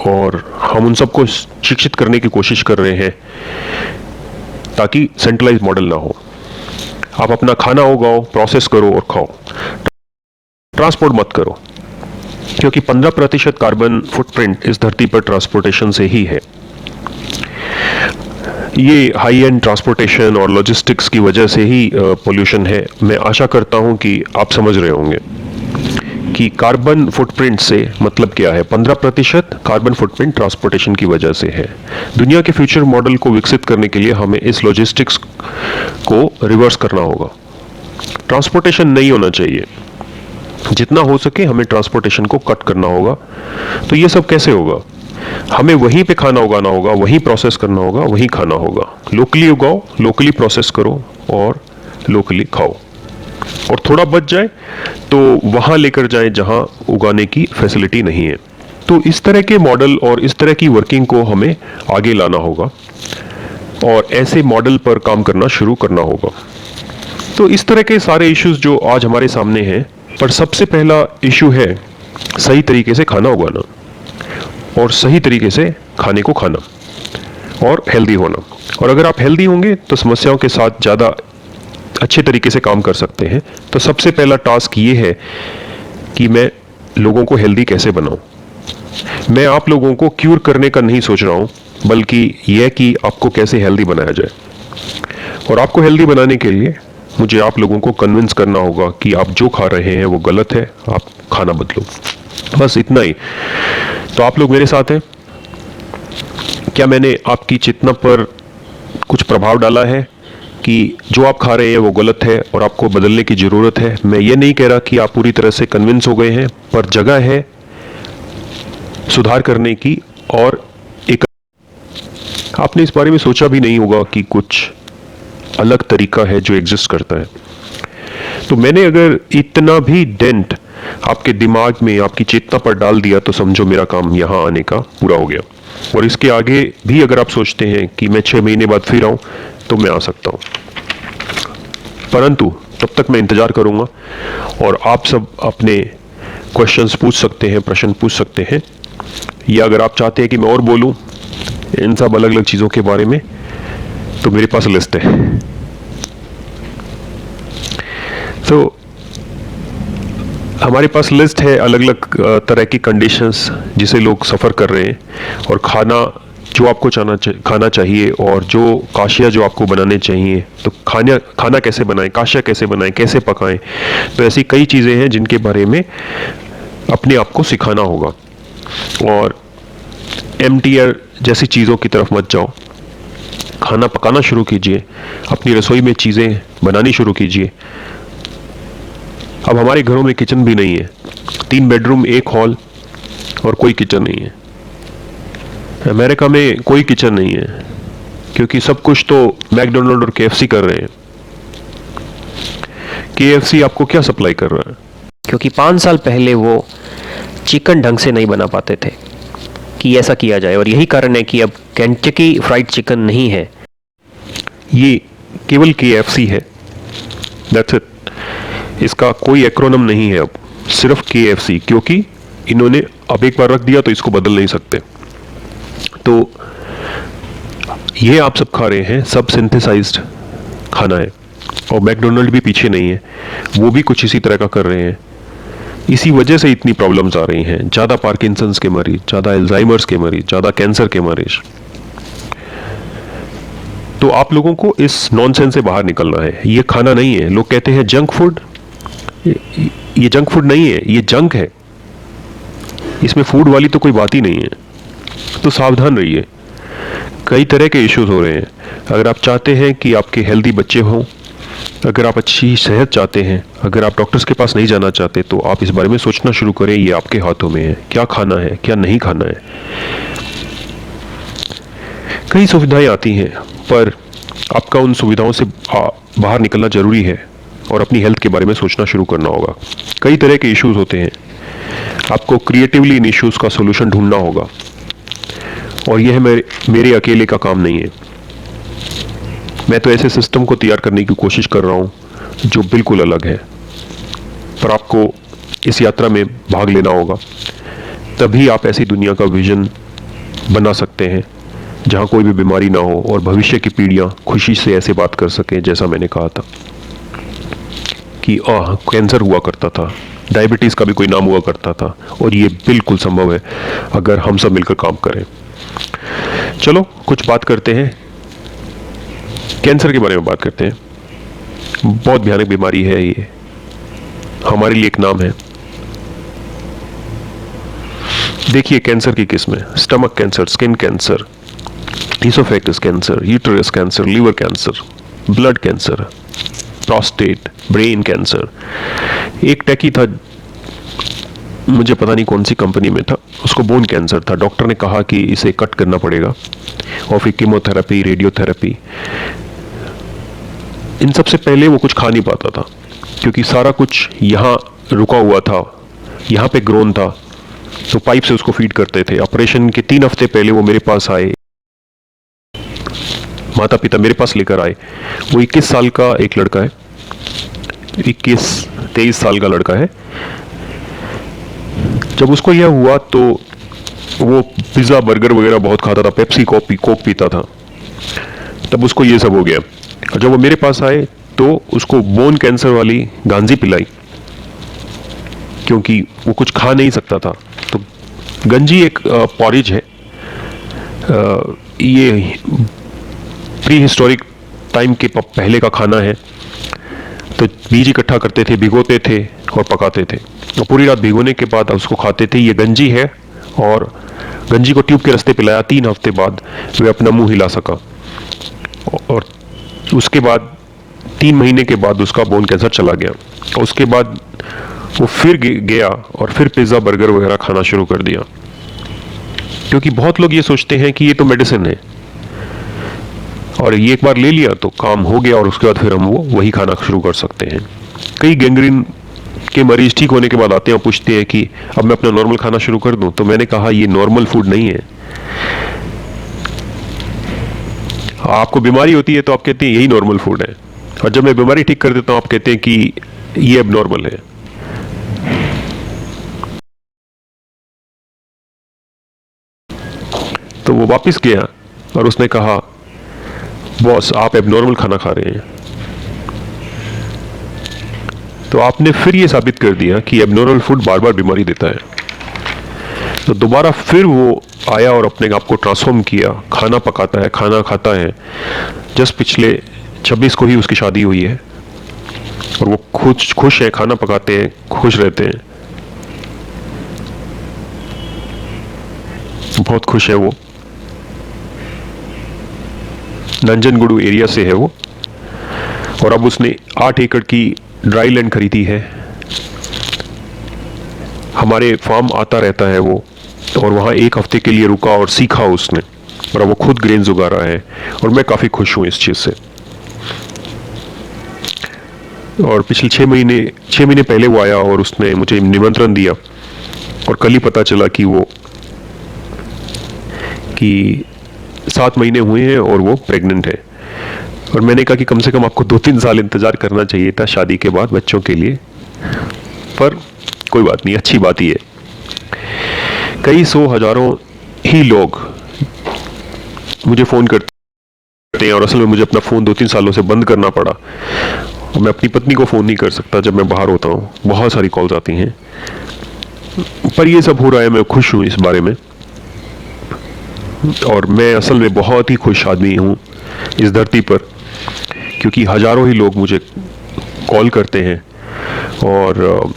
और हम उन सबको शिक्षित करने की कोशिश कर रहे हैं ताकि सेंट्रलाइज मॉडल ना हो। आप अपना खाना उगाओ, प्रोसेस करो और खाओ, ट्रांसपोर्ट मत करो, क्योंकि 15% कार्बन फुटप्रिंट इस धरती पर ट्रांसपोर्टेशन से ही है। ये हाई एंड ट्रांसपोर्टेशन और लॉजिस्टिक्स की वजह से ही पोल्यूशन है। मैं आशा करता हूं कि आप समझ रहे होंगे कि कार्बन फुटप्रिंट से मतलब क्या है। 15% कार्बन फुटप्रिंट ट्रांसपोर्टेशन की वजह से है। दुनिया के फ्यूचर मॉडल को विकसित करने के लिए हमें इस लॉजिस्टिक्स को रिवर्स करना होगा। ट्रांसपोर्टेशन नहीं होना चाहिए, जितना हो सके हमें ट्रांसपोर्टेशन को कट करना होगा। तो ये सब कैसे होगा? हमें वहीं पे खाना उगाना होगा, वहीं प्रोसेस करना होगा, वहीं खाना होगा। लोकली उगाओ, लोकली प्रोसेस करो और लोकली खाओ। और थोड़ा बच जाए तो वहां लेकर जाएं जहां उगाने की फैसिलिटी नहीं है। तो इस तरह के मॉडल और इस तरह की वर्किंग को हमें आगे लाना होगा और ऐसे मॉडल पर काम करना शुरू करना होगा। तो इस तरह के सारे इश्यूज जो आज हमारे सामने हैं, पर सबसे पहला इशू है सही तरीके से खाना उगाना और सही तरीके से खाने को खाना और हेल्दी होना। और अगर आप हेल्दी होंगे तो समस्याओं के साथ ज़्यादा अच्छे तरीके से काम कर सकते हैं। तो सबसे पहला टास्क ये है कि मैं लोगों को हेल्दी कैसे बनाऊं। मैं आप लोगों को क्यूर करने का नहीं सोच रहा हूं, बल्कि यह कि आपको कैसे हेल्दी बनाया जाए। और आपको हेल्दी बनाने के लिए मुझे आप लोगों को कन्विंस करना होगा कि आप जो खा रहे हैं वो गलत है, आप खाना बदलो। बस इतना ही। तो आप लोग मेरे साथ हैं? क्या मैंने आपकी चेतना पर कुछ प्रभाव डाला है कि जो आप खा रहे हैं वो गलत है और आपको बदलने की ज़रूरत है? मैं ये नहीं कह रहा कि आप पूरी तरह से कन्विंस हो गए हैं, पर जगह है सुधार करने की। और एक आपने इस बारे में सोचा भी नहीं होगा कि कुछ अलग तरीका है जो एग्जिस्ट करता है। तो मैंने अगर इतना भी डेंट आपके दिमाग में, आपकी चेतना पर डाल दिया तो समझो मेरा काम यहाँ आने का पूरा हो गया। और इसके आगे भी अगर आप सोचते हैं कि मैं 6 महीने बाद फिर आऊँ तो मैं आ सकता हूँ, परंतु तब तक मैं इंतज़ार करूँगा। और आप सब अपने क्वेश्चंस पूछ सकते हैं, प्रश्न पूछ सकते हैं, या अगर आप चाहते हैं कि मैं और बोलूँ इन सब अलग अलग चीज़ों के बारे में, तो मेरे पास लिस्ट है। तो हमारे पास लिस्ट है अलग अलग तरह की कंडीशंस जिसे लोग सफ़र कर रहे हैं, और खाना जो आपको खाना चाहिए और जो काशिया जो आपको बनाने चाहिए। तो खाना कैसे बनाएं, काशिया कैसे बनाएं, कैसे पकाएं। तो ऐसी कई चीज़ें हैं जिनके बारे में अपने आप को सिखाना होगा। और MTR जैसी चीज़ों की तरफ मत जाओ, खाना पकाना शुरू कीजिए, अपनी रसोई में चीज़ें बनानी शुरू कीजिए। अब हमारे घरों में किचन भी नहीं है, 3 बेडरूम, 1 हॉल और कोई किचन नहीं है। अमेरिका में कोई किचन नहीं है क्योंकि सब कुछ तो मैकडोनल्ड और KFC कर रहे हैं। KFC आपको क्या सप्लाई कर रहा है? क्योंकि 5 साल पहले वो चिकन ढंग से नहीं बना पाते थे कि ऐसा किया जाए, और यही कारण है कि अब केंटकी फ्राइड चिकन नहीं है। ये केवल KFC है, दैट्स इट। इसका कोई एक्रोनिम नहीं है अब, सिर्फ KFC, क्योंकि इन्होंने अब एक बार रख दिया तो इसको बदल नहीं सकते। तो ये आप सब खा रहे हैं, सब सिंथेसाइज्ड खाना है। और मैकडोनल्ड भी पीछे नहीं है, वो भी कुछ इसी तरह का कर रहे हैं। इसी वजह से इतनी प्रॉब्लम्स आ रही हैं, ज़्यादा पार्किंसंस के मरीज, ज़्यादा अल्जाइमर्स के मरीज, ज़्यादा कैंसर के मरीज। तो आप लोगों को इस नॉनसेंस से बाहर निकलना है। ये खाना नहीं है। लोग कहते हैं जंक फूड, ये जंक फूड नहीं है, ये जंक है। इसमें फूड वाली तो कोई बात ही नहीं है। तो सावधान रहिए, कई तरह के इश्यूज हो रहे हैं। अगर आप चाहते हैं कि आपके हेल्दी बच्चे हों, अगर आप अच्छी सेहत चाहते हैं, अगर आप डॉक्टर्स के पास नहीं जाना चाहते, तो आप इस बारे में सोचना शुरू करें। ये आपके हाथों में है, क्या खाना है, क्या नहीं खाना है। कई सुविधाएं आती हैं, पर आपका उन सुविधाओं से बाहर निकलना जरूरी है और अपनी हेल्थ के बारे में सोचना शुरू करना होगा। कई तरह के इश्यूज होते हैं, आपको क्रिएटिवली इन इश्यूज का सोल्यूशन ढूंढना होगा, और यह मेरे अकेले का काम नहीं है। मैं तो ऐसे सिस्टम को तैयार करने की कोशिश कर रहा हूं जो बिल्कुल अलग है, पर आपको इस यात्रा में भाग लेना होगा, तभी आप ऐसी दुनिया का विजन बना सकते हैं जहां कोई भी बीमारी ना हो और भविष्य की पीढ़ियां खुशी से ऐसे बात कर सकें जैसा मैंने कहा था कि कैंसर हुआ करता था, डायबिटीज का भी कोई नाम हुआ करता था, और ये बिल्कुल संभव है अगर हम सब मिलकर काम करें। चलो कुछ बात करते हैं, कैंसर के बारे में बात करते हैं। बहुत भयानक बीमारी है ये, हमारे लिए एक नाम है। देखिए कैंसर की किस्में: stomach cancer, skin cancer, oesophagus cancer, uterus cancer, liver cancer, blood cancer, prostate, brain cancer. एक टैकी था, मुझे पता नहीं कौन सी कंपनी में था, उसको बोन कैंसर था। डॉक्टर ने कहा कि इसे कट करना पड़ेगा, और फिर कीमोथेरेपी, रेडियोथेरेपी। इन सबसे पहले वो कुछ खा नहीं पाता था क्योंकि सारा कुछ यहाँ रुका हुआ था, यहाँ पे ग्रोन था, तो पाइप से उसको फीड करते थे। ऑपरेशन के 3 हफ्ते पहले वो मेरे पास आए, माता पिता मेरे पास लेकर आए। वो 21 साल का एक लड़का है, 21-23 साल का लड़का है। जब उसको यह हुआ तो वो पिज्ज़ा बर्गर वगैरह बहुत खाता था, पेप्सी कोक पीता था, तब उसको ये सब हो गया। और जब वो मेरे पास आए तो उसको बोन कैंसर वाली गांजी पिलाई, क्योंकि वो कुछ खा नहीं सकता था। तो गंजी एक पॉरिज है, ये प्री हिस्टोरिक टाइम के पहले का खाना है। तो बीज इकट्ठा करते थे, भिगोते थे और पकाते थे, और पूरी रात भिगोने के बाद उसको खाते थे। ये गंजी है, और गंजी को ट्यूब के रास्ते पिलाया। 3 हफ्ते बाद वे अपना मुंह हिला सका, और उसके बाद 3 महीने के बाद उसका बोन कैंसर चला गया। और उसके बाद वो फिर गया और फिर पिज्ज़ा बर्गर वगैरह खाना शुरू कर दिया, क्योंकि बहुत लोग ये सोचते हैं कि ये तो मेडिसिन है, और ये एक बार ले लिया तो काम हो गया, और उसके बाद फिर हम वही खाना शुरू कर सकते हैं। कई गैंग्रीन के मरीज ठीक होने के बाद आते हैं और पूछते हैं कि अब मैं अपना नॉर्मल खाना शुरू कर दूं। तो मैंने कहा ये नॉर्मल फूड नहीं है। आपको बीमारी होती है तो आप कहते हैं यही नॉर्मल फूड है, और जब मैं बीमारी ठीक कर देता हूं आप कहते हैं कि ये अब नॉर्मल है। तो वो वापस गया और उसने कहा, बॉस आप एबनॉर्मल खाना खा रहे हैं। तो आपने फिर ये साबित कर दिया कि एबनॉर्मल फूड बार बार बीमारी देता है। तो दोबारा फिर वो आया और अपने आप को ट्रांसफॉर्म किया, खाना पकाता है, खाना खाता है। जस्ट पिछले 26 को ही उसकी शादी हुई है, और वो खुश है, खाना पकाते हैं, खुश रहते हैं, बहुत खुश है वो। नंजनगुडू एरिया से है वो, और अब उसने 8 एकड़ की ड्राई लैंड खरीदी है। हमारे फार्म आता रहता है वो, और वहाँ 1 हफ्ते के लिए रुका और सीखा उसने, और अब वो खुद ग्रेन्स उगा रहा है, और मैं काफ़ी खुश हूँ इस चीज़ से। और पिछले 6 महीने पहले वो आया और उसने मुझे निमंत्रण दिया, और कल ही पता चला कि 7 महीने हुए हैं और वो प्रेग्नेंट है। और मैंने कहा कि कम से कम आपको 2-3 साल इंतज़ार करना चाहिए था शादी के बाद बच्चों के लिए, पर कोई बात नहीं, अच्छी बात ही है। कई 100 हज़ारों ही लोग मुझे फ़ोन करते हैं, और असल में मुझे अपना फ़ोन 2-3 सालों से बंद करना पड़ा, और मैं अपनी पत्नी को फ़ोन नहीं कर सकता जब मैं बाहर होता हूँ। बहुत सारी कॉल्स आती हैं, पर ये सब हो रहा है, मैं खुश हूँ इस बारे में। और मैं असल में बहुत ही खुश आदमी हूँ इस धरती पर, क्योंकि हज़ारों ही लोग मुझे कॉल करते हैं और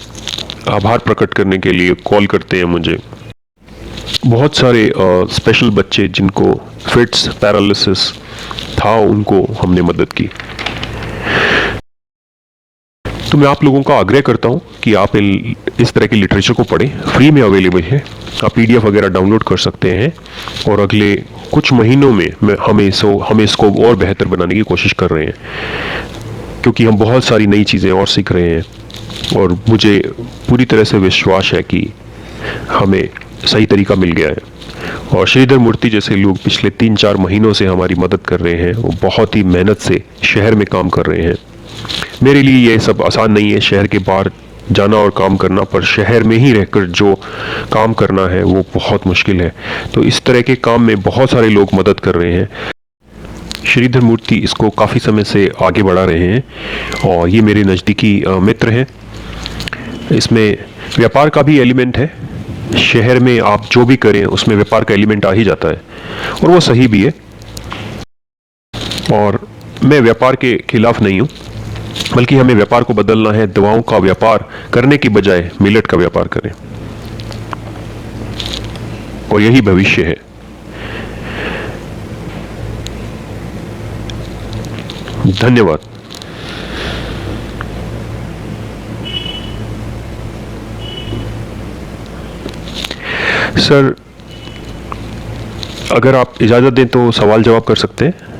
आभार प्रकट करने के लिए कॉल करते हैं मुझे। बहुत सारे स्पेशल बच्चे जिनको फिट्स, पैरालिसिस था, उनको हमने मदद की। तो मैं आप लोगों का आग्रह करता हूं कि आप इस तरह की लिटरेचर को पढ़ें, फ्री में अवेलेबल है। आप PDF वगैरह डाउनलोड कर सकते हैं, और अगले कुछ महीनों में हम इसको और बेहतर बनाने की कोशिश कर रहे हैं, क्योंकि हम बहुत सारी नई चीज़ें और सीख रहे हैं और मुझे पूरी तरह से विश्वास है कि हमें सही तरीका मिल गया है। और श्रीधर मूर्ति जैसे लोग पिछले 3-4 महीनों से हमारी मदद कर रहे हैं। वो बहुत ही मेहनत से शहर में काम कर रहे हैं। मेरे लिए ये सब आसान नहीं है, शहर के बाहर जाना और काम करना, पर शहर में ही रहकर जो काम करना है वो बहुत मुश्किल है। तो इस तरह के काम में बहुत सारे लोग मदद कर रहे हैं। श्रीधर मूर्ति इसको काफ़ी समय से आगे बढ़ा रहे हैं और ये मेरे नज़दीकी मित्र हैं। इसमें व्यापार का भी एलिमेंट है। शहर में आप जो भी करें उसमें व्यापार का एलिमेंट आ ही जाता है और वो सही भी है। और मैं व्यापार के खिलाफ नहीं हूँ, बल्कि हमें व्यापार को बदलना है। दवाओं का व्यापार करने की बजाय मिलेट का व्यापार करें और यही भविष्य है। धन्यवाद। सर, अगर आप इजाज़त दें तो सवाल जवाब कर सकते हैं।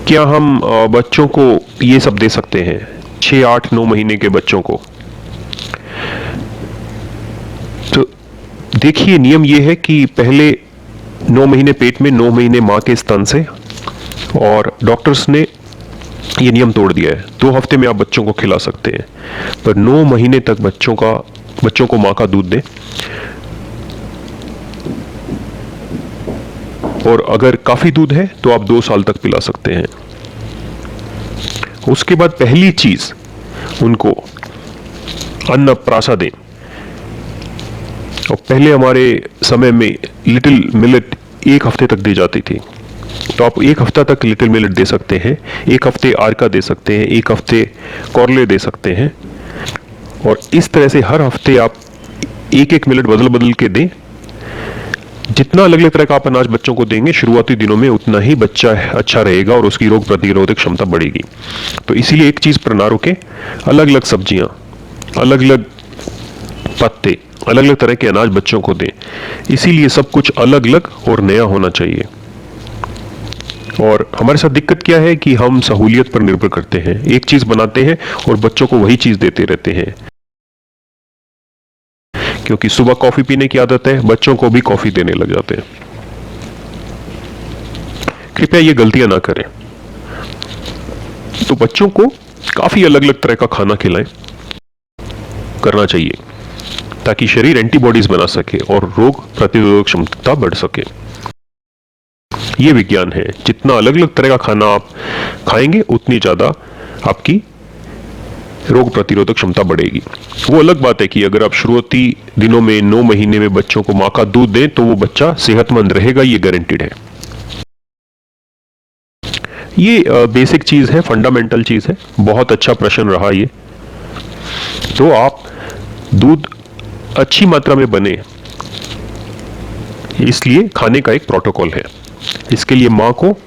क्या हम बच्चों को ये सब दे सकते हैं, 6, 8, 9 महीने के बच्चों को? तो देखिए, नियम ये है कि पहले 9 महीने पेट में, 9 महीने माँ के स्तन से, और डॉक्टर्स ने ये नियम तोड़ दिया है। 2 हफ्ते में आप बच्चों को खिला सकते हैं, पर 9 महीने तक बच्चों को माँ का दूध दें। और अगर काफ़ी दूध है तो आप 2 साल तक पिला सकते हैं। उसके बाद पहली चीज़, उनको अन्नप्राशा दें। और पहले हमारे समय में लिटिल मिलेट 1 हफ्ते तक दी जाती थी, तो आप 1 हफ्ता तक लिटिल मिलेट दे सकते हैं। 1 हफ्ते आर्का दे सकते हैं, 1 हफ्ते कॉर्ले दे सकते हैं। और इस तरह से हर हफ्ते आप 1-1 मिलेट बदल बदल के दें। जितना अलग अलग तरह का आप अनाज बच्चों को देंगे शुरुआती दिनों में, उतना ही बच्चा अच्छा रहेगा और उसकी रोग प्रतिरोधक क्षमता बढ़ेगी। तो इसीलिए एक चीज़ पर ना रुके, अलग अलग सब्जियां, अलग अलग पत्ते, अलग अलग तरह के अनाज बच्चों को दें। इसीलिए सब कुछ अलग अलग और नया होना चाहिए। और हमारे साथ दिक्कत क्या है कि हम सहूलियत पर निर्भर करते हैं, एक चीज़ बनाते हैं और बच्चों को वही चीज़ देते रहते हैं। क्योंकि सुबह कॉफी पीने की आदत है, बच्चों को भी कॉफी देने लग जाते हैं। कृपया ये गलतियां ना करें। तो बच्चों को काफी अलग अलग तरह का खाना खिलाएं, करना चाहिए, ताकि शरीर एंटीबॉडीज बना सके और रोग प्रतिरोधक क्षमता बढ़ सके। ये विज्ञान है। जितना अलग अलग तरह का खाना आप खाएंगे, उतनी ज्यादा आपकी रोग प्रतिरोधक क्षमता बढ़ेगी। वो अलग बात है कि अगर आप शुरुआती दिनों में 9 महीने में बच्चों को माँ का दूध दें तो वो बच्चा सेहतमंद रहेगा, ये गारंटीड है। ये बेसिक चीज है, फंडामेंटल चीज है। बहुत अच्छा प्रश्न रहा ये। तो आप दूध अच्छी मात्रा में बने, इसलिए खाने का एक प्रोटोकॉल है। इसके लिए माँ को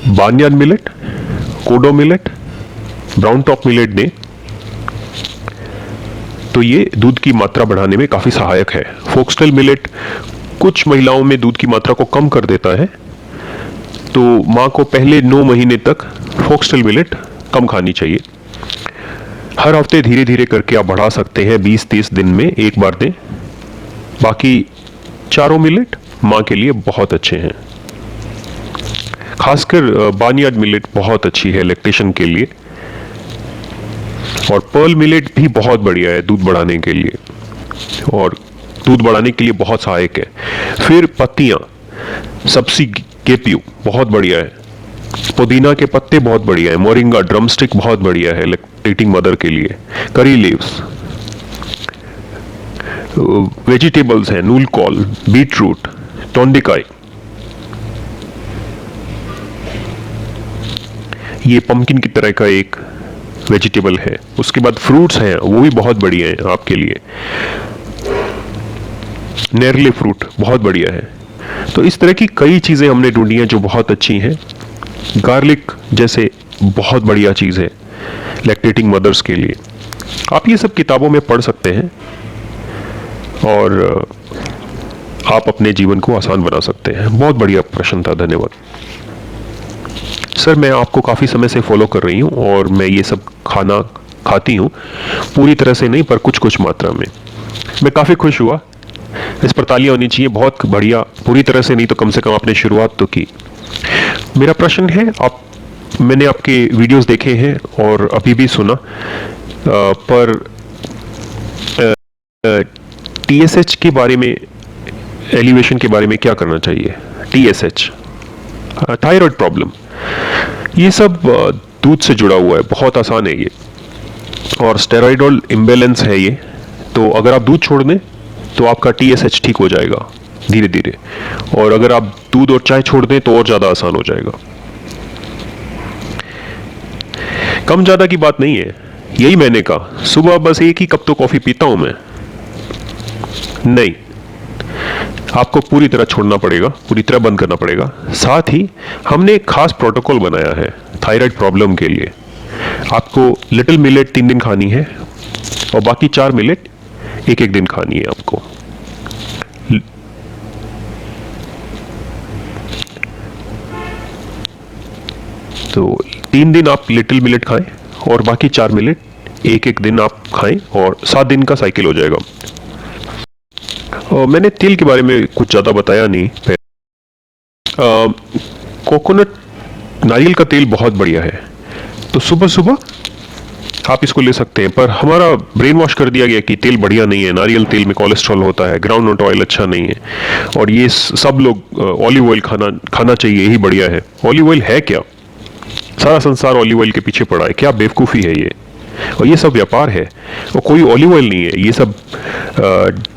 बार्नयार्ड मिलेट, कोडो मिलेट, ब्राउन टॉप मिलेट दें, तो ये दूध की मात्रा बढ़ाने में काफी सहायक है। फोक्सटेल मिलेट कुछ महिलाओं में दूध की मात्रा को कम कर देता है, तो माँ को पहले 9 महीने तक फोक्सटेल मिलेट कम खानी चाहिए। हर हफ्ते धीरे धीरे करके आप बढ़ा सकते हैं, 20-30 दिन में एक बार दें। बाकी चारों मिलेट माँ के लिए बहुत अच्छे हैं। खासकर बार्नयार्ड मिलेट बहुत अच्छी है लैक्टेशन के लिए, और पर्ल मिलेट भी बहुत बढ़िया है दूध बढ़ाने के लिए, और दूध बढ़ाने के लिए बहुत सहायक है। फिर पत्तियां, सब्सी गेप्यू बहुत बढ़िया है, पुदीना के पत्ते बहुत बढ़िया है, मोरिंगा ड्रमस्टिक बहुत बढ़िया है लैक्टेटिंग मदर के लिए, करी लीव्स, वेजिटेबल्स हैं, नूलकॉल, बीट रूट, टोंडिकाई, ये पंपकिन की तरह का एक वेजिटेबल है। उसके बाद फ्रूट्स हैं, वो भी बहुत बढ़िया हैं आपके लिए, नेरले फ्रूट बहुत बढ़िया है। तो इस तरह की कई चीज़ें हमने ढूंढी हैं जो बहुत अच्छी हैं। गार्लिक जैसे बहुत बढ़िया चीज़ है लैक्टेटिंग मदर्स के लिए। आप ये सब किताबों में पढ़ सकते हैं और आप अपने जीवन को आसान बना सकते हैं। बहुत बढ़िया प्रश्न था, धन्यवाद सर। मैं आपको काफ़ी समय से फॉलो कर रही हूँ और मैं ये सब खाना खाती हूँ, पूरी तरह से नहीं पर कुछ कुछ मात्रा में। मैं काफ़ी खुश हुआ, इस पर तालियां होनी चाहिए, बहुत बढ़िया। पूरी तरह से नहीं तो कम से कम आपने शुरुआत तो की। मेरा प्रश्न है, मैंने आपके वीडियोस देखे हैं और अभी भी सुना, पर TSH के बारे में, एलिवेशन के बारे में क्या करना चाहिए? TSH, थायराइड प्रॉब्लम, ये सब दूध से जुड़ा हुआ है, बहुत आसान है ये, और स्टेरॉइडल इम्बैलेंस है ये। तो अगर आप दूध छोड़ दें तो आपका TSH ठीक हो जाएगा धीरे धीरे, और अगर आप दूध और चाय छोड़ दें तो और ज़्यादा आसान हो जाएगा। कम ज़्यादा की बात नहीं है, यही मैंने कहा। सुबह बस एक ही कप तो कॉफ़ी पीता हूं मैं, नहीं, आपको पूरी तरह छोड़ना पड़ेगा, पूरी तरह बंद करना पड़ेगा। साथ ही हमने एक खास प्रोटोकॉल बनाया है थायराइड प्रॉब्लम के लिए। आपको लिटिल मिलेट 3 दिन खानी है और बाकी 4 मिलेट एक एक दिन खानी है आपको। तो 3 दिन आप लिटिल मिलेट खाएं और बाकी 4 मिलेट एक एक दिन आप खाएं और 7 दिन का साइकिल हो जाएगा। और मैंने तेल के बारे में कुछ ज़्यादा बताया नहीं। कोकोनट, नारियल का तेल बहुत बढ़िया है, तो सुबह सुबह आप इसको ले सकते हैं। पर हमारा ब्रेन वॉश कर दिया गया कि तेल बढ़िया नहीं है, नारियल तेल में कोलेस्ट्रॉल होता है, ग्राउंडनट ऑयल अच्छा नहीं है, और ये सब लोग ऑलिव ऑयल खाना चाहिए, यही बढ़िया है। ऑलिव ऑयल है क्या? सारा संसार ऑलिव ऑयल के पीछे पड़ा है, क्या बेवकूफ़ी है ये। और ये सब व्यापार है, और कोई ऑलिव ऑयल नहीं है, ये सब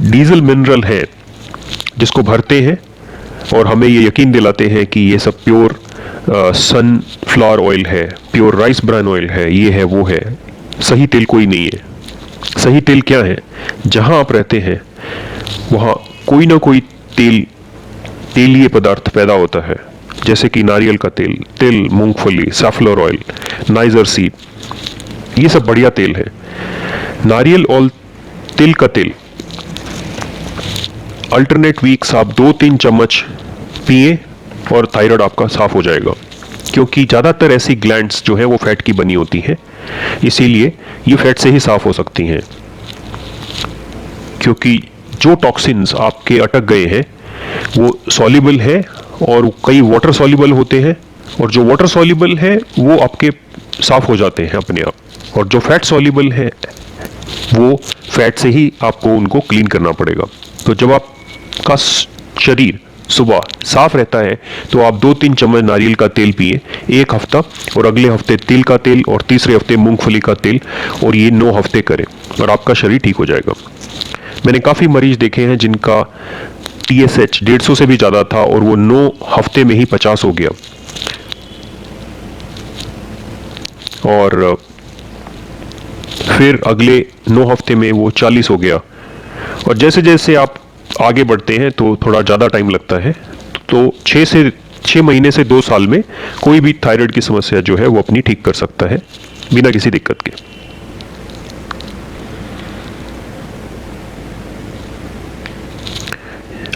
डीजल मिनरल है जिसको भरते हैं और हमें ये यकीन दिलाते हैं कि ये सब प्योर सनफ्लावर ऑयल है, प्योर राइस ब्रान ऑयल है, ये है वो है। सही तेल कोई नहीं है। सही तेल क्या है? जहां आप रहते हैं वहां कोई ना कोई तेलीय पदार्थ पैदा होता है, जैसे कि नारियल का तेल, तिल, मूंगफली, सैफलोर ऑयल, नाइजर सीड, ये सब बढ़िया तेल है। नारियल और तिल का तेल अल्टरनेट वीक्स आप 2-3 चम्मच पिए और थायराइड आपका साफ हो जाएगा, क्योंकि ज़्यादातर ऐसी ग्लैंड्स जो है वो फैट की बनी होती हैं, इसीलिए ये फैट से ही साफ हो सकती हैं। क्योंकि जो टॉक्सिन्स आपके अटक गए हैं वो सॉल्युबल है, और कई वाटर सॉल्युबल होते हैं, और जो वाटर सॉल्युबल है वो आपके साफ हो जाते हैं अपने आप, और जो फैट सॉल्युबल है वो फैट से ही आपको उनको क्लीन करना पड़ेगा। तो जब आपका शरीर सुबह साफ रहता है तो आप 2-3 चम्मच नारियल का तेल पिए 1 हफ्ता, और अगले हफ्ते तिल का तेल, और तीसरे हफ्ते मूंगफली का तेल, और ये 9 हफ्ते करें और आपका शरीर ठीक हो जाएगा। मैंने काफ़ी मरीज देखे हैं जिनका TSH 150 से भी ज़्यादा था और वो 9 हफ्ते में ही 50 हो गया, और फिर अगले 9 हफ्ते में वो 40 हो गया। और जैसे जैसे आप आगे बढ़ते हैं तो थोड़ा ज़्यादा टाइम लगता है, तो 6 महीने से 2 साल में कोई भी थायराइड की समस्या जो है वो अपनी ठीक कर सकता है बिना किसी दिक्कत के।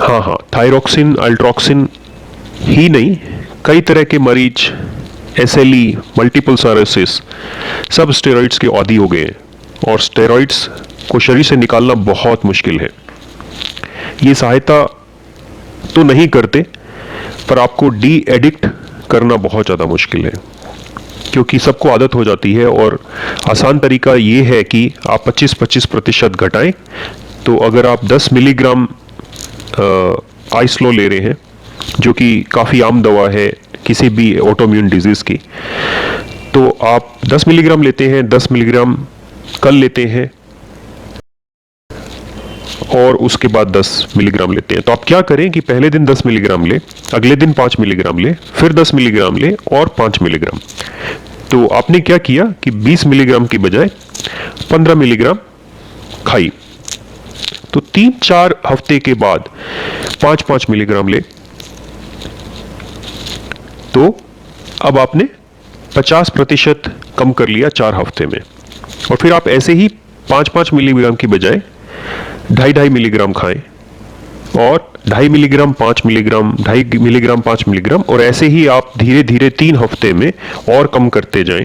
हाँ, थायरोक्सिन, अल्ट्रोक्सिन ही नहीं, कई तरह के मरीज, SLE, मल्टीपल स्क्लेरोसिस, सब स्टेरॉइड्स के आदी हो गए हैं, और स्टेरॉइड्स को शरीर से निकालना बहुत मुश्किल है। ये सहायता तो नहीं करते, पर आपको डी एडिक्ट करना बहुत ज़्यादा मुश्किल है, क्योंकि सबको आदत हो जाती है। और आसान तरीका ये है कि आप 25% घटाएं। तो अगर आप 10 मिलीग्राम आइसलो ले रहे हैं, जो कि काफ़ी आम दवा है किसी भी ऑटोइम्यून डिजीज की, तो आप 10 मिलीग्राम लेते हैं, 10 मिलीग्राम कल लेते हैं और उसके बाद 10 मिलीग्राम लेते हैं। तो आप क्या करें कि पहले दिन 10 मिलीग्राम ले, अगले दिन 5 मिलीग्राम ले, फिर 10 मिलीग्राम ले और 5 मिलीग्राम। तो आपने क्या किया कि 20 मिलीग्राम की बजाय 15 मिलीग्राम खाई। तो 3-4 हफ्ते के बाद 5-5 मिलीग्राम ले, तो अब आपने 50% कम कर लिया 4 हफ्ते में। और फिर आप ऐसे ही 5-5 मिलीग्राम की बजाय 2.5 मिलीग्राम खाएं और 2.5 मिलीग्राम 5 मिलीग्राम, 2.5 मिलीग्राम 5 मिलीग्राम, और ऐसे ही आप धीरे धीरे 3 हफ्ते में और कम करते जाएं।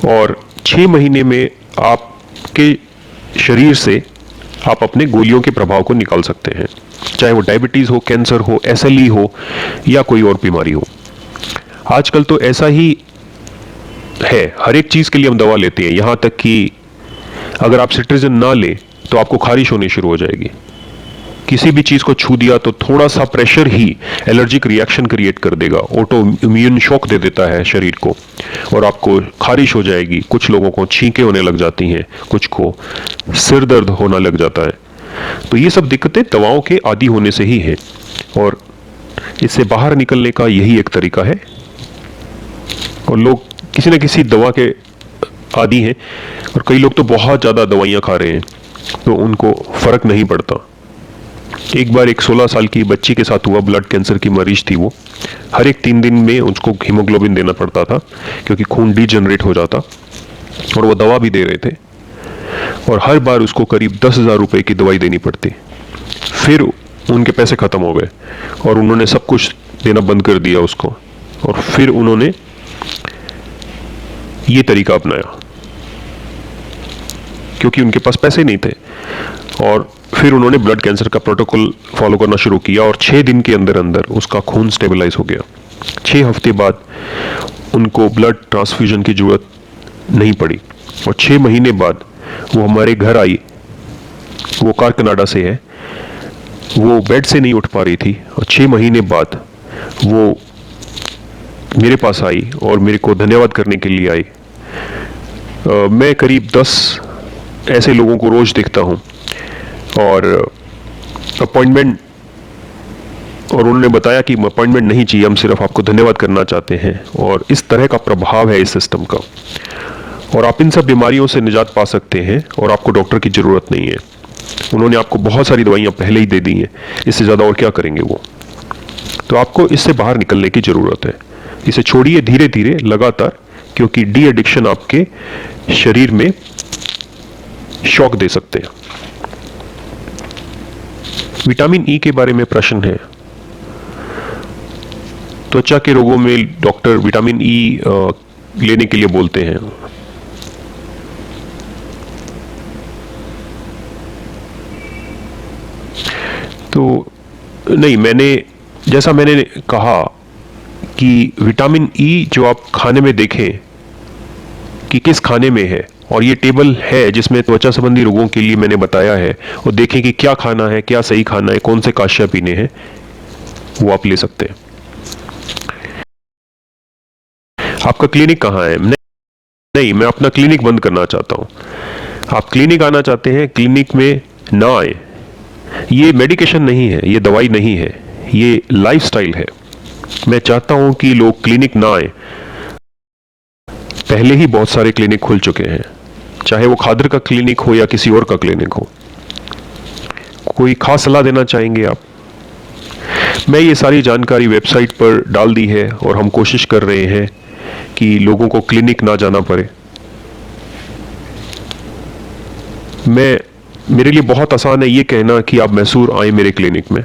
और 6 महीने में आपके शरीर से आप अपने गोलियों के प्रभाव को निकाल सकते हैं, चाहे वो डायबिटीज हो, कैंसर हो, SLE हो या कोई और बीमारी हो। आजकल तो ऐसा ही है, हर एक चीज के लिए हम दवा लेते हैं, यहां तक कि अगर आप सिट्रिजिन ना लें तो आपको खारिश होनी शुरू हो जाएगी। किसी भी चीज को छू दिया तो थोड़ा सा प्रेशर ही एलर्जिक रिएक्शन क्रिएट कर देगा, ऑटो इम्यून शॉक दे देता है शरीर को और आपको खारिश हो जाएगी। कुछ लोगों को छींकें होने लग जाती हैं, कुछ को सिर दर्द होना लग जाता है। तो ये सब दिक्कतें दवाओं के आदी होने से ही है और इससे बाहर निकलने का यही एक तरीका है। और लोग किसी न किसी दवा के आदी हैं और कई लोग तो बहुत ज़्यादा दवाइयाँ खा रहे हैं तो उनको फर्क नहीं पड़ता। एक बार एक 16 साल की बच्ची के साथ हुआ, ब्लड कैंसर की मरीज थी वो। हर एक 3 दिन में उसको हीमोग्लोबिन देना पड़ता था क्योंकि खून डीजनरेट हो जाता, और वो दवा भी दे रहे थे और हर बार उसको करीब 10,000 रुपए की दवाई देनी पड़ती। फिर उनके पैसे ख़त्म हो गए और उन्होंने सब कुछ देना बंद कर दिया उसको, और फिर उन्होंने ये तरीका अपनाया क्योंकि उनके पास पैसे नहीं थे। और फिर उन्होंने ब्लड कैंसर का प्रोटोकॉल फॉलो करना शुरू किया और 6 दिन के अंदर अंदर उसका खून स्टेबलाइज हो गया। 6 हफ्ते बाद उनको ब्लड ट्रांसफ्यूजन की जरूरत नहीं पड़ी और 6 महीने बाद वो हमारे घर आई। वो कारकनाडा से है, वो बेड से नहीं उठ पा रही थी और 6 महीने बाद वो मेरे पास आई और मेरे को धन्यवाद करने के लिए आई। मैं करीब 10 ऐसे लोगों को रोज देखता हूँ और अपॉइंटमेंट, और उन्होंने बताया कि अपॉइंटमेंट नहीं चाहिए, हम सिर्फ आपको धन्यवाद करना चाहते हैं। और इस तरह का प्रभाव है इस सिस्टम का, और आप इन सब बीमारियों से निजात पा सकते हैं और आपको डॉक्टर की ज़रूरत नहीं है। उन्होंने आपको बहुत सारी दवाइयाँ पहले ही दे दी हैं, इससे ज़्यादा और क्या करेंगे वो। तो आपको इससे बाहर निकलने की ज़रूरत है। इसे छोड़िए धीरे धीरे लगातार, क्योंकि डी एडिक्शन आपके शरीर में शॉक दे सकते हैं। विटामिन ई के बारे में प्रश्न है। त्वचा के रोगों में डॉक्टर विटामिन ई लेने के लिए बोलते हैं। तो नहीं, जैसा मैंने कहा कि विटामिन ई जो आप खाने में देखें कि किस खाने में है, और ये टेबल है जिसमें त्वचा संबंधी रोगों के लिए मैंने बताया है, और देखें कि क्या खाना है, क्या सही खाना है, कौन से काष्य पीने हैं, वो आप ले सकते हैं। आपका क्लिनिक कहाँ है? नहीं, मैं अपना क्लिनिक बंद करना चाहता हूँ। आप क्लिनिक आना चाहते हैं, क्लिनिक में ना आए। ये मेडिकेशन नहीं है, ये दवाई नहीं है, ये लाइफस्टाइल है। मैं चाहता हूं कि लोग क्लिनिक ना आए। पहले ही बहुत सारे क्लिनिक खुल चुके हैं, चाहे वो खादर का क्लिनिक हो या किसी और का क्लिनिक हो। कोई खास सलाह देना चाहेंगे आप? मैं ये सारी जानकारी वेबसाइट पर डाल दी है और हम कोशिश कर रहे हैं कि लोगों को क्लिनिक ना जाना पड़े। मेरे लिए बहुत आसान है ये कहना कि आप मैसूर आए मेरे क्लिनिक में।